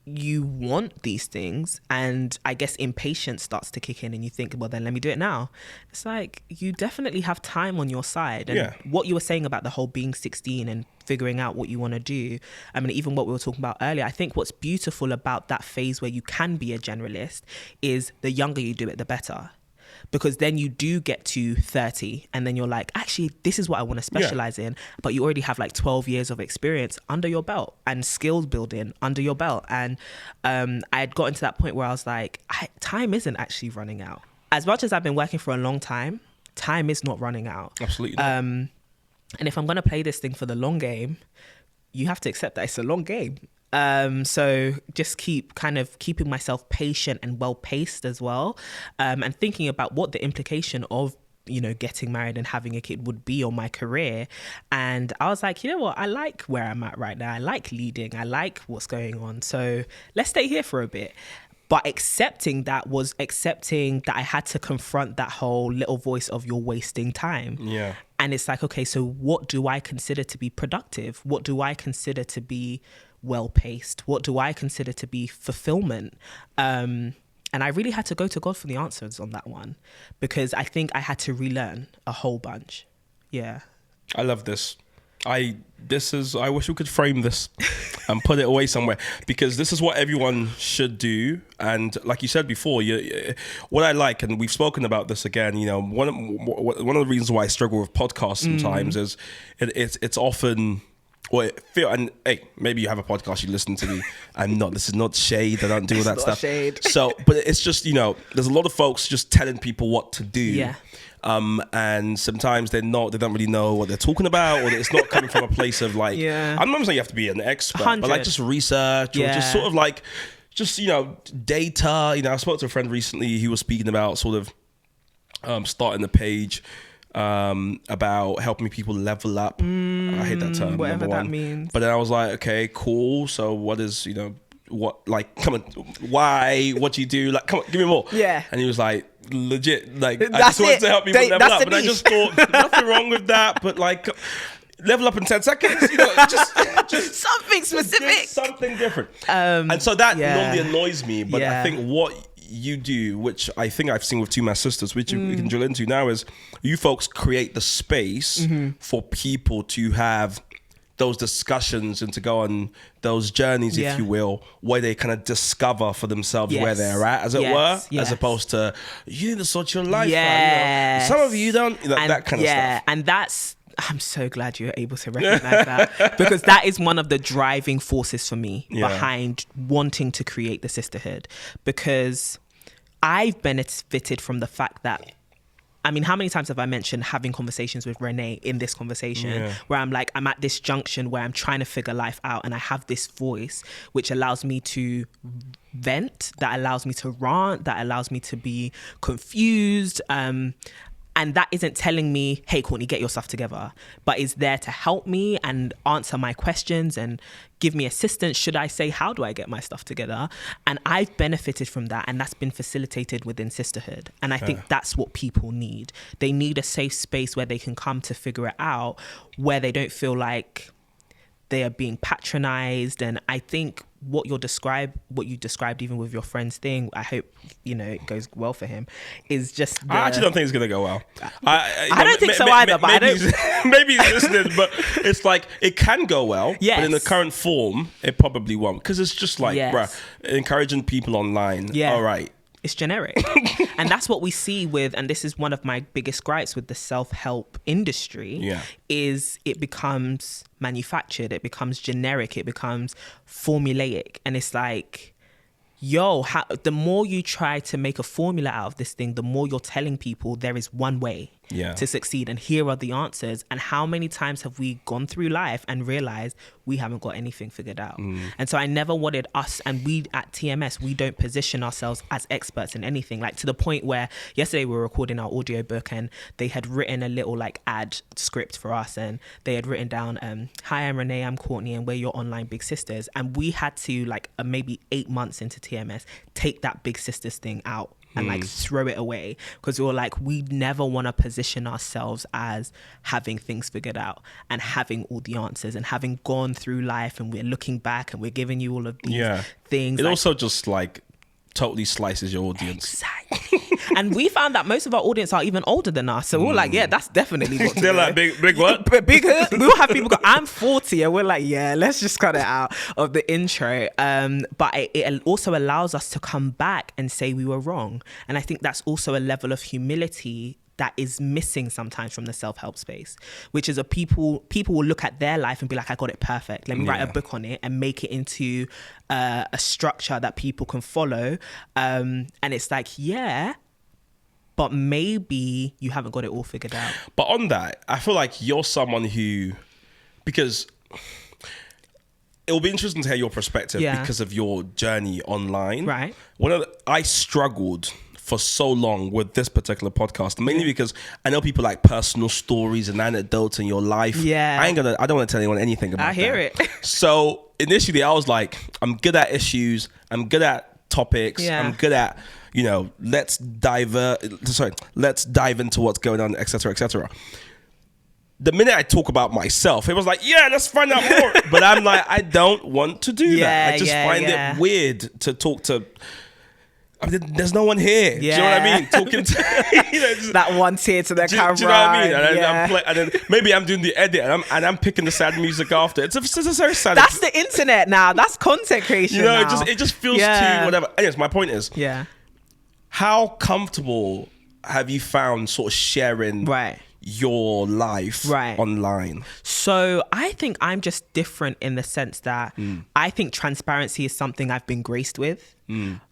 you want these things, and I guess impatience starts to kick in, and you think, well, then let me do it now. It's like, you definitely have time on your side. And what you were saying about the whole being 16 and figuring out what you want to do, I mean, even what we were talking about earlier, I think what's beautiful about that phase where you can be a generalist is the younger you do it, the better. Because then you do get to 30 and then you're like, actually, this is what I want to specialize in. But you already have like 12 years of experience under your belt and skills building under your belt. And I had gotten to that point where I was like, time isn't actually running out. As much as I've been working for a long time is not running out. Absolutely not. And if I'm going to play this thing for the long game, you have to accept that it's a long game. So just keeping myself patient and well-paced as well. And thinking about what the implication of, you know, getting married and having a kid would be on my career. And I was like, you know what? I like where I'm at right now. I like leading. I like what's going on. So let's stay here for a bit. But accepting that I had to confront that whole little voice of you're wasting time. Yeah. And it's like, okay, so what do I consider to be productive? What do I consider to be well-paced? What do I consider to be fulfillment? And I really had to go to God for the answers on that one, because I think I had to relearn a whole bunch. Yeah. I love this. I wish we could frame this and put it away somewhere, because this is what everyone should do. And like you said before, what I like, and we've spoken about this again, you know, one of the reasons why I struggle with podcasts sometimes is it's often... and hey, maybe you have a podcast, you listen to me. This is not shade. I don't do all that stuff. Shade. So, but it's just, you know, there's a lot of folks just telling people what to do. Yeah. And sometimes they don't really know what they're talking about, or it's not coming from a place of like, I'm not saying you have to be an expert, 100. but like just research or just sort of like, just, you know, data. You know, I spoke to a friend recently who was speaking about sort of starting a page about helping people level up. I hate that term, whatever number one. That means. But then I was like, okay, cool. So what is, you know, what, like, come on, why, what do you do? Like, come on, give me more. Yeah. And he was like, legit, like, I just wanted to help people level up. And I just thought, nothing wrong with that, but like, level up in 10 seconds, you know, just something specific. Something different. And so that normally annoys me, but I think what you do, which I think I've seen with Two My Sisters, which we can drill into now, is you folks create the space for people to have those discussions and to go on those journeys, if you will, where they kind of discover for themselves where they're at, as it were, as opposed to, you need to sort your life out. You know? Some of you don't, that kind of stuff. And I'm so glad you're able to recognize that, because that is one of the driving forces for me behind wanting to create the sisterhood, because I've benefited from the fact that I mean, how many times have I mentioned having conversations with Renee in this conversation where I'm like, I'm at this junction where I'm trying to figure life out, and I have this voice which allows me to vent, that allows me to rant, that allows me to be confused. And that isn't telling me, hey, Courtney, get your stuff together, but is there to help me and answer my questions and give me assistance. Should I say, how do I get my stuff together? And I've benefited from that, and that's been facilitated within sisterhood. And I think that's what people need. They need a safe space where they can come to figure it out, where they don't feel like they are being patronized. And I think what you described even with your friend's thing, I hope, it goes well for him, is just... I actually don't think it's going to go well. I don't think so either, but I don't... Maybe he's listening, but it's like, it can go well, yes. But in the current form, it probably won't. Because it's just like, bruh, encouraging people online, all right. It's generic. And that's what we see with, and this is one of my biggest gripes with the self-help industry, is it becomes manufactured, it becomes generic, it becomes formulaic. And it's like, the more you try to make a formula out of this thing, the more you're telling people there is one way to succeed, and here are the answers. And how many times have we gone through life and realized we haven't got anything figured out? And so I never wanted us, and we at TMS, we don't position ourselves as experts in anything, like to the point where yesterday we were recording our audiobook and they had written a little like ad script for us, and they had written down, hi, I'm Renee, I'm Courtney, and we're your online big sisters. And we had to, like, maybe 8 months into TMS, take that big sisters thing out and like throw it away, because we were like, we never want to position ourselves as having things figured out and having all the answers and having gone through life, and we're looking back and we're giving you all of these things. It also just like totally slices your audience. Exactly. And we found that most of our audience are even older than us. So we're like, yeah, that's definitely what to They're do. like, big what? Big. We'll have people go, I'm 40. And we're like, yeah, let's just cut it out of the intro. But it also allows us to come back and say we were wrong. And I think that's also a level of humility that is missing sometimes from the self-help space, which is people will look at their life and be like, I got it perfect. Let me write a book on it and make it into a structure that people can follow. And it's like, but maybe you haven't got it all figured out. But on that, I feel like you're someone who, because it will be interesting to hear your perspective because of your journey online. Right. I struggled for so long with this particular podcast, mainly because I know people like personal stories and anecdotes in your life. Yeah. I don't want to tell anyone anything about that. I hear it. So initially I was like, I'm good at issues, I'm good at topics, I'm good at, let's dive into what's going on, etc., etc. The minute I talk about myself, it was like, let's find out more. But I'm like, I don't want to do that. I just find it weird to talk to. I mean, there's no one here. Do you know what I mean? Talking to that one's here to the camera. Do you know what I mean? And then maybe I'm doing the edit and I'm picking the sad music after. It's a very sad. That's the internet now. That's content creation. Now. It just feels too whatever. Anyways, my point is, how comfortable have you found sort of sharing your life online? So I think I'm just different in the sense that I think transparency is something I've been graced with.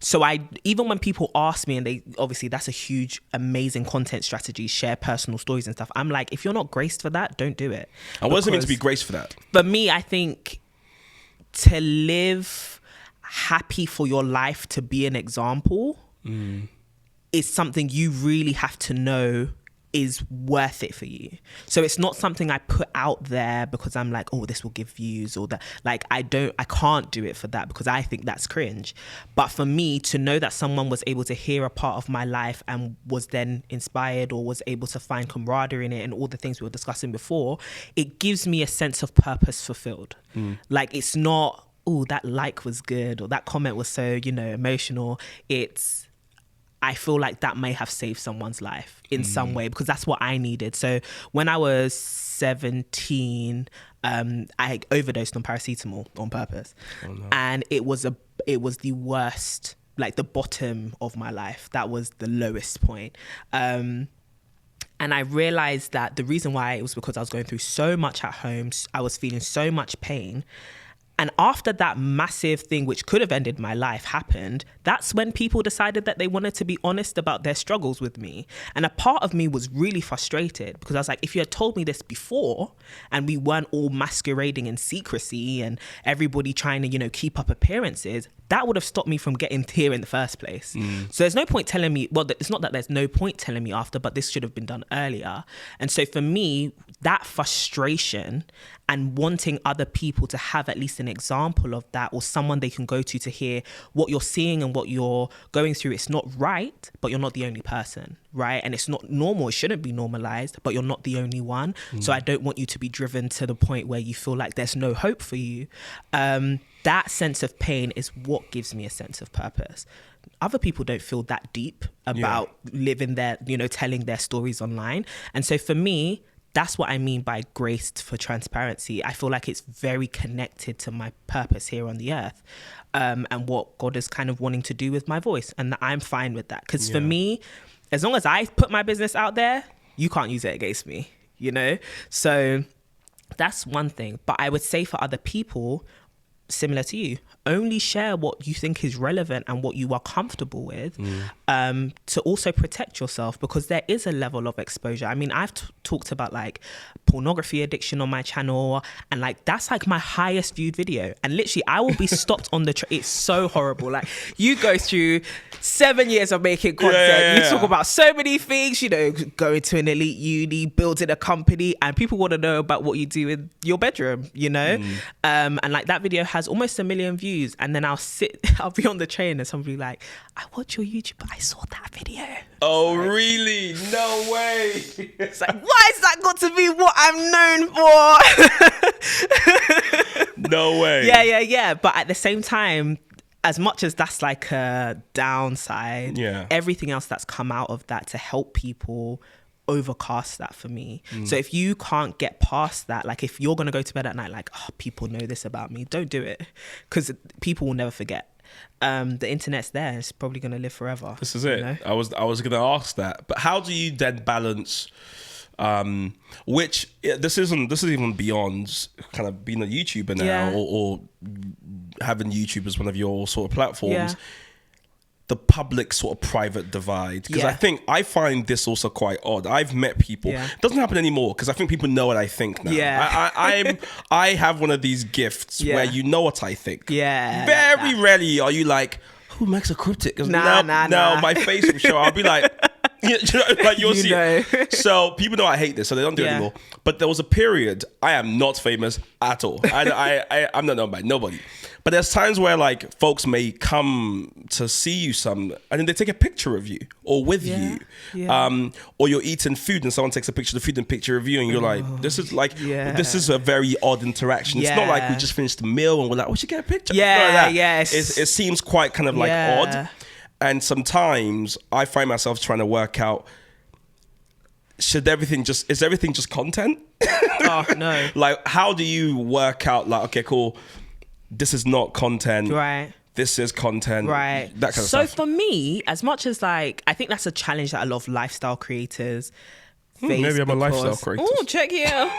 So even when people ask me, and they obviously, that's a huge, amazing content strategy, share personal stories and stuff, I'm like, if you're not graced for that, don't do it. And what does it mean to be graced for that? For me, I think to live happy for your life, to be an example, is something you really have to know is worth it for you. So it's not something I put out there because I'm like, oh, this will give views, or that. Like, I can't do it for that because I think that's cringe. But for me to know that someone was able to hear a part of my life and was then inspired or was able to find camaraderie in it and all the things we were discussing before, it gives me a sense of purpose fulfilled. Like, it's not, oh, that like was good or that comment was so, emotional. I feel like that may have saved someone's life in some way, because that's what I needed. So when I was 17, I overdosed on paracetamol on purpose. Oh, no. And it was the worst, like the bottom of my life. That was the lowest point. And I realized that the reason why it was because I was going through so much at home. I was feeling so much pain. And after that massive thing, which could have ended my life, happened, that's when people decided that they wanted to be honest about their struggles with me. And a part of me was really frustrated because I was like, if you had told me this before and we weren't all masquerading in secrecy and everybody trying to, you know, keep up appearances, that would have stopped me from getting here in the first place. So there's no point telling me, well, it's not that there's no point telling me after, but this should have been done earlier. And so for me, that frustration and wanting other people to have at least an example of that, or someone they can go to hear what you're seeing and what you're going through. It's not right, but you're not the only person, right? And it's not normal. It shouldn't be normalized, but you're not the only one. So I don't want you to be driven to the point where you feel like there's no hope for you. That sense of pain is what gives me a sense of purpose. Other people don't feel that deep about living their, you know, telling their stories online. And so for me, that's what I mean by graced for transparency. I feel like it's very connected to my purpose here on the earth, and what God is kind of wanting to do with my voice. And I'm fine with that. Because for me, as long as I put my business out there, you can't use it against me, you know? So that's one thing. But I would say for other people, similar to you, only share what you think is relevant and what you are comfortable with, to also protect yourself, because there is a level of exposure. I mean, I've talked about like pornography addiction on my channel, and like that's like my highest viewed video, and literally I will be stopped on the it's so horrible. Like, you go through 7 years of making content, you talk about so many things, you know, going to an elite uni, building a company, and people want to know about what you do in your bedroom, you know. And like that video has almost 1 million views, and then I'll be on the train and somebody like, I watch your YouTube, but I saw that video. Oh, like, really? No way. It's like, why has that got to be what I'm known for? No way. Yeah. But at the same time, as much as that's like a downside, everything else that's come out of that to help people overcast that for me. So if you can't get past that, like if you're going to go to bed at night like, oh, people know this about me, don't do it, because people will never forget. The internet's there, it's probably going to live forever. This is it, you know? I was going to ask that, but how do you then balance this is even beyond kind of being a YouTuber now, or having YouTube as one of your sort of platforms, the public sort of private divide, because I find this also quite odd. I've met people, it doesn't happen anymore because I think people know what I think now. I have one of these gifts where you know what I think. Very rarely are you like, who makes a cryptic? No, my face will show. I'll be like, like you'll see it. So people know I hate this, so they don't do it anymore. But there was a period I am not famous at all. I'm not known by nobody. But there's times where like folks may come to see you and then they take a picture of you or with you. Or you're eating food and someone takes a picture of the food and picture of you, and you're like, this is a very odd interaction. It's not like we just finished the meal and we're like, we should get a picture. It seems quite kind of like odd. And sometimes I find myself trying to work out, is everything just content? Oh, no. Like, how do you work out like, okay, cool, this is not content. Right. This is content. Right. That kind of stuff. So for me, as much as like, I think that's a challenge that a lot of lifestyle creators face. Maybe I'm a lifestyle creator. Oh, check you out.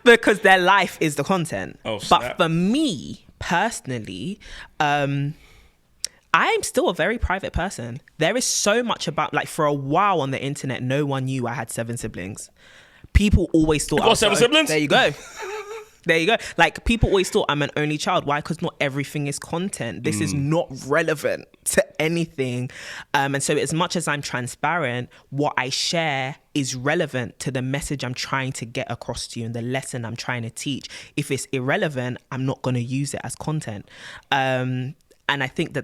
Because their life is the content. Oh, snap. But for me, personally, I'm still a very private person. There is so much about, like, for a while on the internet, no one knew I had 7 siblings. People always thought I got 7 siblings? There you go. There you go. Like, people always thought I'm an only child. Why? Because not everything is content. This is not relevant to anything. And so as much as I'm transparent, what I share is relevant to the message I'm trying to get across to you and the lesson I'm trying to teach. If it's irrelevant, I'm not going to use it as content. And I think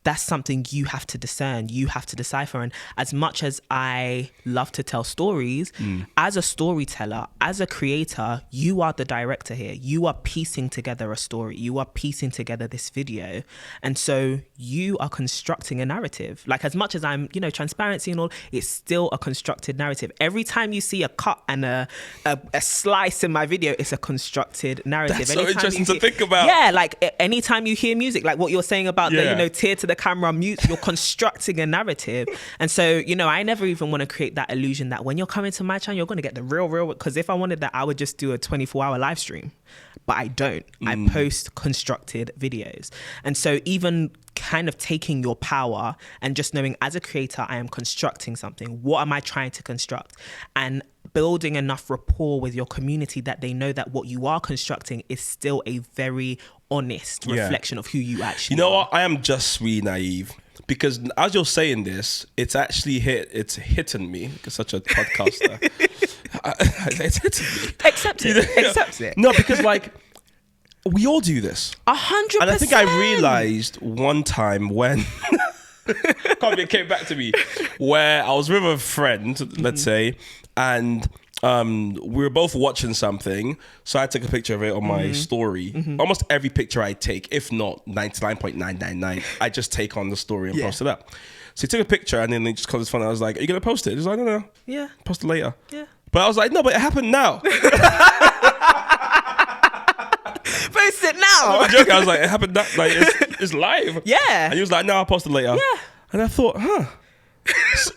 that's something you have to discern, you have to decipher. And as much as I love to tell stories, as a storyteller, as a creator, you are the director here. You are piecing together a story. You are piecing together this video. And so you are constructing a narrative. Like, as much as I'm, transparency and all, it's still a constructed narrative. Every time you see a cut and a slice in my video, it's a constructed narrative. That's so interesting to think about. Yeah, like anytime you hear music, like what you're saying about the, tear to the the camera, mute, you're constructing a narrative. And so, you know, I never even want to create that illusion that when you're coming to my channel, you're going to get the real, because if I wanted that, I would just do a 24-hour live stream. But I don't. I post constructed videos. And so even kind of taking your power and just knowing as a creator, I am constructing something. What am I trying to construct? And building enough rapport with your community that they know that what you are constructing is still a very honest reflection of who you actually are. You know what? I am just really naive. Because as you're saying this, it's actually hitting me, because such a podcaster. It's hitting me. Accept it. Accept it. No, because like, we all do this. 100%. And I think I realized one time when, it came back to me, where I was with a friend, let's say, and we were both watching something, so I took a picture of it on my story. Almost every picture I take, if not 99.999, I just take on the story and post it up. So he took a picture, and then he just called his phone. I was like, "Are you gonna post it?" He's like, "No, yeah, post it later." Yeah, but I was like, "No, but it happened now." Post it now. I'm joking. I was like, "It happened now. Like it's live." Yeah, and he was like, "No, I'll post it later." Yeah, and I thought, "Huh."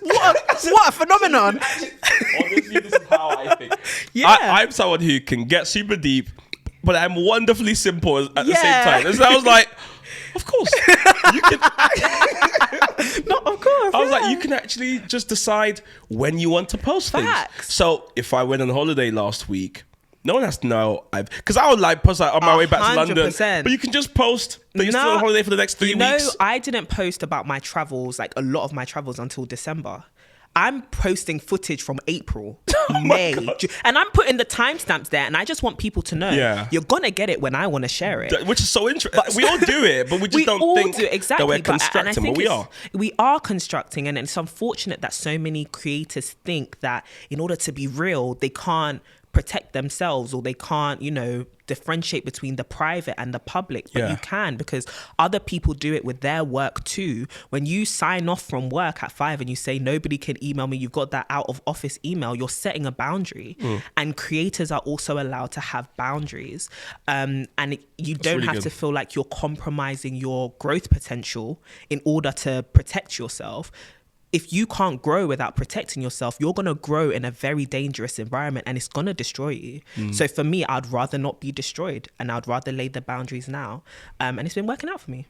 What a phenomenon. Obviously, this is how I think. Yeah. I'm someone who can get super deep, but I'm wonderfully simple at the same time. And so I was like, of course. You can. No, of course. I was like, you can actually just decide when you want to post things. So if I went on holiday last week, no one has to know because I would like post on my way back to London. But you can just post that you're still on holiday for the next 3 weeks. No, I didn't post about my travels, like a lot of my travels, until December. I'm posting footage from April, May, June, and I'm putting the timestamps there, and I just want people to know you're gonna get it when I want to share it. Which is so interesting. We all do it, but we just don't think that we're constructing, but we are. We are constructing, and it's unfortunate that so many creators think that in order to be real, they can't protect themselves, or they can't, you know, differentiate between the private and the public. But you can, because other people do it with their work too. When you sign off from work at 5 and you say nobody can email me, you've got that out of office email, you're setting a boundary. And creators are also allowed to have boundaries, and you don't really have to feel like you're compromising your growth potential in order to protect yourself. If you can't grow without protecting yourself, you're going to grow in a very dangerous environment, and it's going to destroy you. So for me, I'd rather not be destroyed, and I'd rather lay the boundaries now. And it's been working out for me.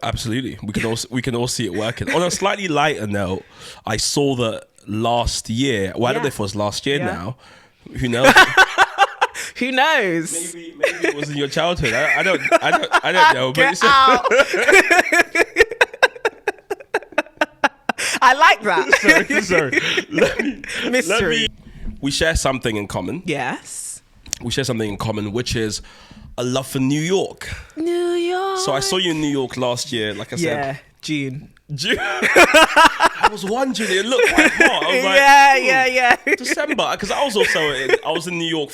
Absolutely. We can all see it working. On a slightly lighter note, I saw that last year, well, I don't know if it was last year now, who knows? Who knows? Maybe it was in your childhood. I don't know. Get out. I like that. Sorry. Mystery. We share something in common. Yes. We share something in common, which is a love for New York. New York. So I saw you in New York last year, like I said. Yeah, June. I was wondering, it looked quite hot. I was like, yeah. December, because I was in New York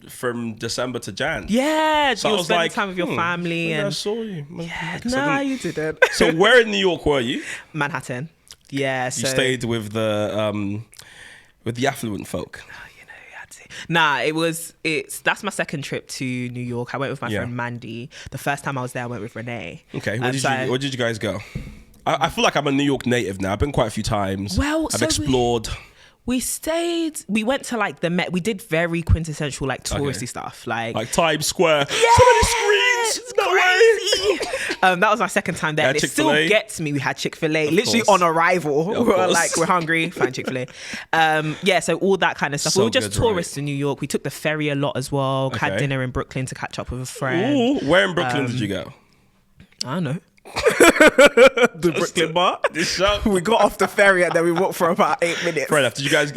from December to Jan. Yeah, so you I were was spending like, time with your family. And I saw you. Yeah, no, you didn't. So where in New York were you? Manhattan. Yeah, you stayed with the affluent folk. Nah, that's my second trip to New York. I went with my friend Mandy. The first time I was there, I went with Renee. Okay, where did you guys go? I feel like I'm a New York native now. I've been quite a few times. Well, I've explored. We went to like the Met. We did very quintessential like touristy stuff, like Times Square. Yeah, so many screens. No way. That was my second time there. It still gets me. We had Chick-fil-A literally on arrival. We were like, we're hungry, find Chick-fil-A. So all that kind of stuff. We were just tourists in New York. We took the ferry a lot as well. Had dinner in Brooklyn to catch up with a friend. Ooh, where in Brooklyn did you go? I don't know. The Brooklyn bar. We got off the ferry and then we walked for about 8 minutes. Fair enough. Did you guys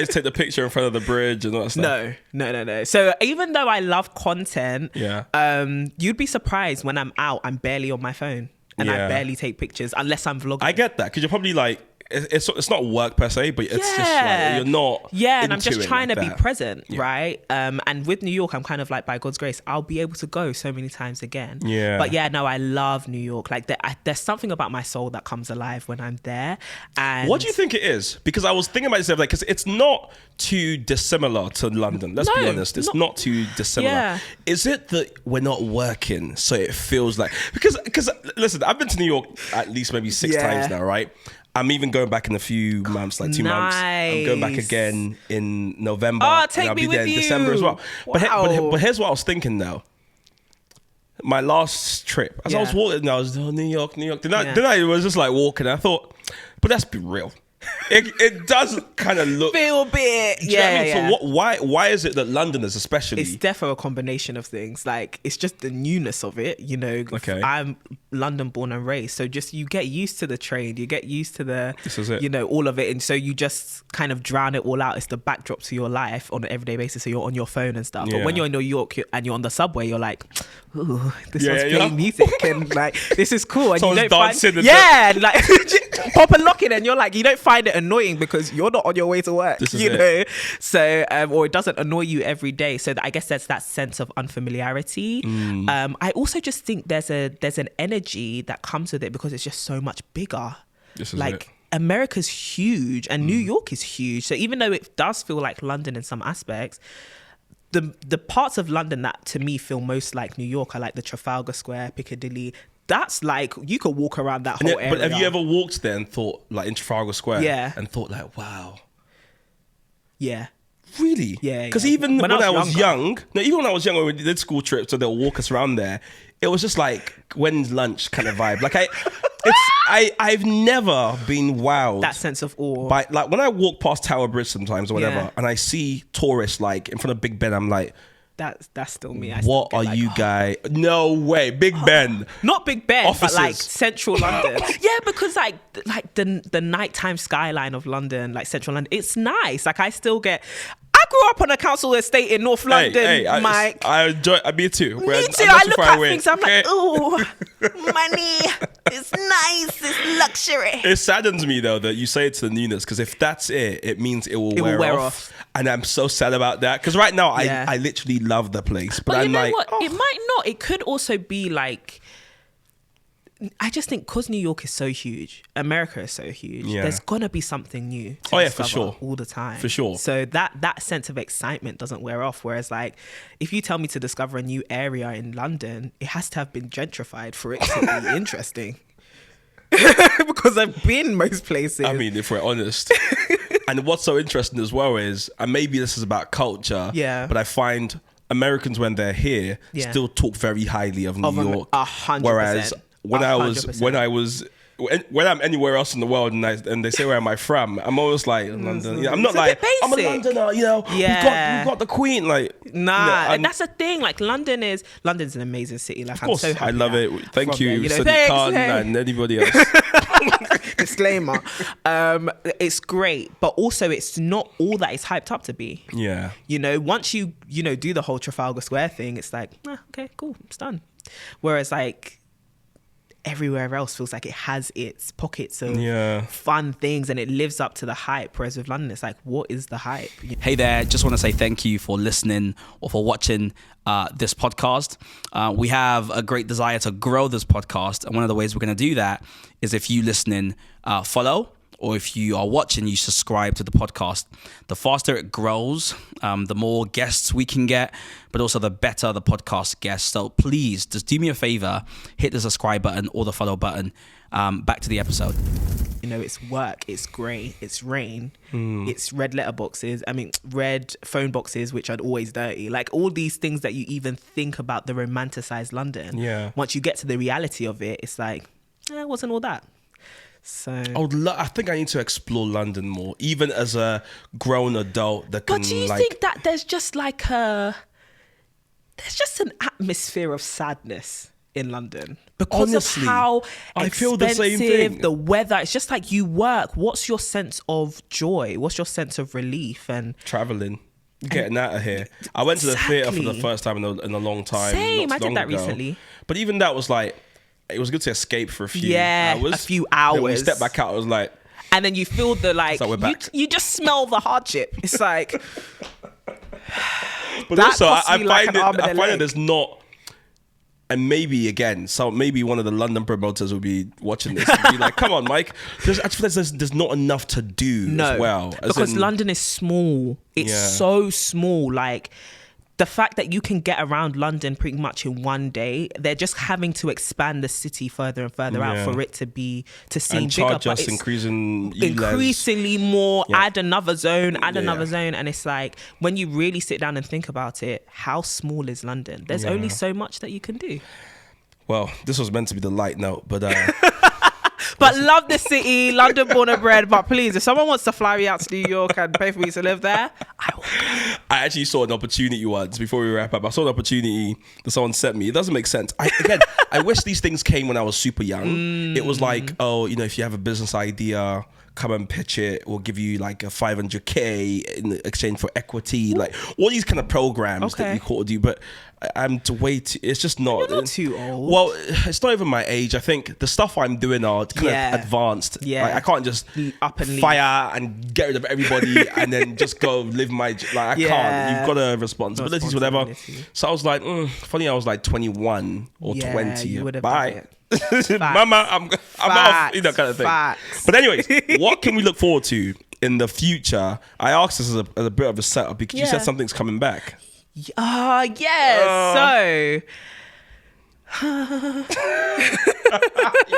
take the picture in front of the bridge and all that stuff? No. So even though I love content, you'd be surprised when I'm out, I'm barely on my phone. And I barely take pictures unless I'm vlogging. I get that, because you're probably like it's not work per se, but it's just like you're not. Yeah, and I'm just into it trying like to be that. present, right? And with New York, I'm kind of like, by God's grace, I'll be able to go so many times again. Yeah. But yeah, no, I love New York. Like there's something about my soul that comes alive when I'm there. And What do you think it is? Because I was thinking about this, like, because it's not too dissimilar to London. Let's be honest, it's not too dissimilar. Yeah. Is it that we're not working, so it feels like because listen, I've been to New York at least maybe 6 times now, right? I'm even going back in a few months, like 2 months. I'm going back again in November. Oh, take and I'll me be with there in you. December as well. Wow. But here's what I was thinking though. My last trip, as I was walking, I was New York. Then I was just like walking. I thought, but let's be real. It does kind of look feel a bit. Do you know what I mean? So why is it that Londoners especially? It's definitely a combination of things. Like it's just the newness of it, you know. Okay. I'm London born and raised, so just you get used to the train, you get used to This is it. you know, all of it, and so you just kind of drown it all out. It's the backdrop to your life on an everyday basis. So you're on your phone and stuff. But when you're in New York and you're on the subway, you're like, ooh, this one's playing music and like this is cool. And someone's you don't dancing find like pop and lock it, and you're like, you don't find it annoying because you're not on your way to work. You know, so or it doesn't annoy you every day. So I guess there's that sense of unfamiliarity. I also just think there's an energy that comes with it because it's just so much bigger. This is like it. America's huge and New York is huge. So even though it does feel like London in some aspects, the parts of London that to me feel most like New York are like the Trafalgar Square, Piccadilly. That's like you could walk around that whole area. But have you ever walked there and thought, like in Trafalgar Square, and thought like, wow, really, Because even when I was young, even when I was young, when we did school trips, so they'll walk us around there. It was just like when's lunch kind of vibe. Like I've never been wowed that sense of awe. By like when I walk past Tower Bridge sometimes or whatever, and I see tourists like in front of Big Ben, I'm like, that's still me. What are you guys? No way, Big Ben. Not Big Ben, Offices. but like central London. Yeah, because like the nighttime skyline of London, like central London, it's nice. Like I still get. I grew up on a council estate in North London, Mike. I enjoy. Me too. Me too. I look at things. I'm like, ooh, money. It's nice. It's luxury. It saddens me though that you say it's the newness, because if that's it, it means it will wear off. And I'm so sad about that, because right now I literally love the place, but I'm you know like, what? It might not. It could also be like. I just think because New York is so huge, America is so huge, there's gonna be something new to discover for sure. all the time. For sure. So that sense of excitement doesn't wear off. Whereas like if you tell me to discover a new area in London, it has to have been gentrified for it to be interesting. Because I've been most places. I mean, if we're honest. And what's so interesting as well is, and maybe this is about culture, but I find Americans when they're here still talk very highly of New York. 100%. Whereas when I'm anywhere else in the world and they say where am I from, I'm always like London. You know, I'm not like I'm a Londoner. You know, we've got the Queen. Like and that's the thing. Like London's an amazing city. Like of course, I'm so happy. I love it. Thank you, Sadiq Khan and anybody else. Disclaimer. It's great, but also it's not all that it's hyped up to be. Yeah. You know, once you do the whole Trafalgar Square thing, it's like, okay, cool, it's done. Whereas like everywhere else feels like it has its pockets of fun things and it lives up to the hype. Whereas with London, it's like, what is the hype? Hey there, just want to say thank you for listening or for watching this podcast. We have a great desire to grow this podcast, and one of the ways we're going to do that is if you listening follow, or if you are watching, you subscribe to the podcast. The faster it grows, the more guests we can get, but also the better the podcast gets. So please, just do me a favor, hit the subscribe button or the follow button. Back to the episode. You know, it's work, it's grey, it's rain, it's red phone boxes, which are always dirty. Like all these things that you even think about the romanticized London. Yeah. Once you get to the reality of it, it's like, it wasn't all that. So I think I need to explore London more, even as a grown adult. But do you think that there's just like an atmosphere of sadness in London because honestly, of how I expensive feel the same thing. The weather? It's just like you work. What's your sense of joy? What's your sense of relief? And traveling. Getting out of here. I went to the theatre for the first time in a long time. Same, I did that recently. But even that was like, it was good to escape for a few hours. A few hours. Then when we stepped back out, I was like, and then you feel the like So we're back. you just smell the hardship. It's like, but that also costs I me like find an arm and a I find that leg. there's not. And maybe again, so maybe one of the London promoters will be watching this and be like, "Come on, Mike. There's not enough to do as well." As because in, London is small. It's Yeah. so small. Like the fact that you can get around London pretty much in one day, they're just having to expand the city further and further out Yeah. for it to seem and bigger. charge But us it's increasingly more. Yeah. Add another zone, another Yeah. zone, and it's like when you really sit down and think about it, how small is London? There's only so much that you can do. Well, this was meant to be the light note, but But love the city, London born and bred. But please, if someone wants to fly me out to New York and pay for me to live there, I will. I actually saw an opportunity once before we wrap up. I saw an opportunity that someone sent me. It doesn't make sense. I wish these things came when I was super young. It was like, oh, if you have a business idea, come and pitch it. We'll give you like a 500K in exchange for equity. Like all these kind of programs that you could do. But I'm it's just not. You're not too old. Well, it's not even my age. I think the stuff I'm doing are kind of advanced. Yeah. Like, I can't just up and leave. fire and get rid of everybody and then just go live my I can't. You've got a responsibilities, whatever. So I was like, funny. I was like 21 or 20. You would have Bye. done Mama, I'm off, kind of thing. Facts. But anyways, what can we look forward to in the future? I asked this as a bit of a setup because you said something's coming back. Yes. So You're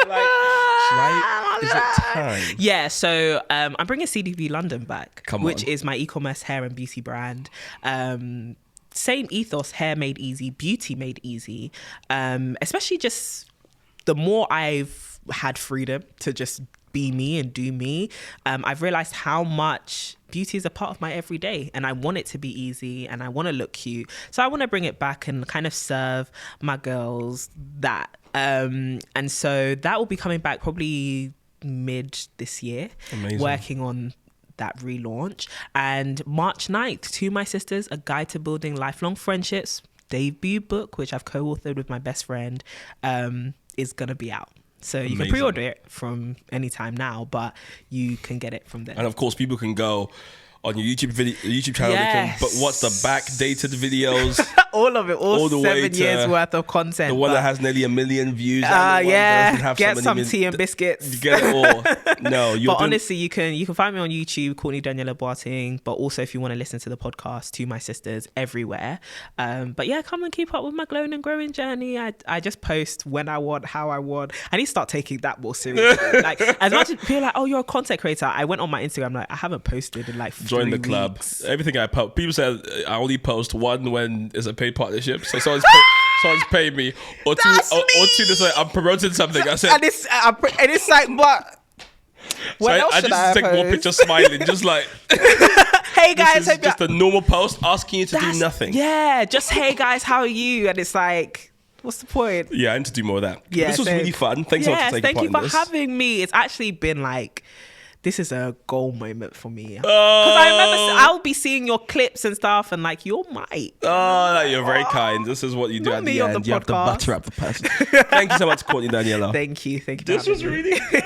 like, is it time? yeah, so I'm bringing CDB London back, which on. is my e-commerce hair and beauty brand. Same ethos, hair made easy, beauty made easy. Especially just the more I've had freedom to just be me and do me, I've realized how much beauty is a part of my everyday, and I want it to be easy and I want to look cute. So I want to bring it back and kind of serve my girls that. And so that will be coming back probably mid this year. Amazing. Working on that relaunch. And March 9th, To My Sisters, A Guide to Building Lifelong Friendships debut book, which I've co-authored with my best friend, is going to be out. So you can pre-order it from any time now, but you can get it from there. And of course, people can go on your YouTube channel. Yes. But what's the backdated videos? All of it, all the 7 way to years worth of content. The one that has nearly 1 million views. And the one that doesn't have get so some many tea and biscuits. You get it all. No, but honestly, you can find me on YouTube, Courtney Daniella Boateng. But also, if you want to listen to the podcast, To My Sisters, everywhere. But yeah, come and keep up with my glowing and growing journey. I just post when I want, how I want. I need to start taking that more seriously. Like, as much as people are like, oh, you're a content creator. I went on my Instagram, like, I haven't posted in like 3 Join the club. weeks. Everything I post, people say I only post one when it's a paid partnership. So someone's paid me, or two. This like I'm promoting something. I said, and it's like, but what else I should just I take more post? pictures smiling, just like Hey guys, this is just a normal post asking you to do nothing. Yeah, just hey guys, how are you? And it's like, what's the point? Yeah, I need to do more of that. Yeah, this was really fun. Thanks so much for taking thank part you for in this. having me. It's actually been like, this is a goal moment for me. Because I remember I'll be seeing your clips and stuff, and like, you're my. Oh, you're very kind. This is what you do Not at me the on end. the You have to podcast. butter up the person. Thank you so much, Courtney Daniella. Thank you. This was really good.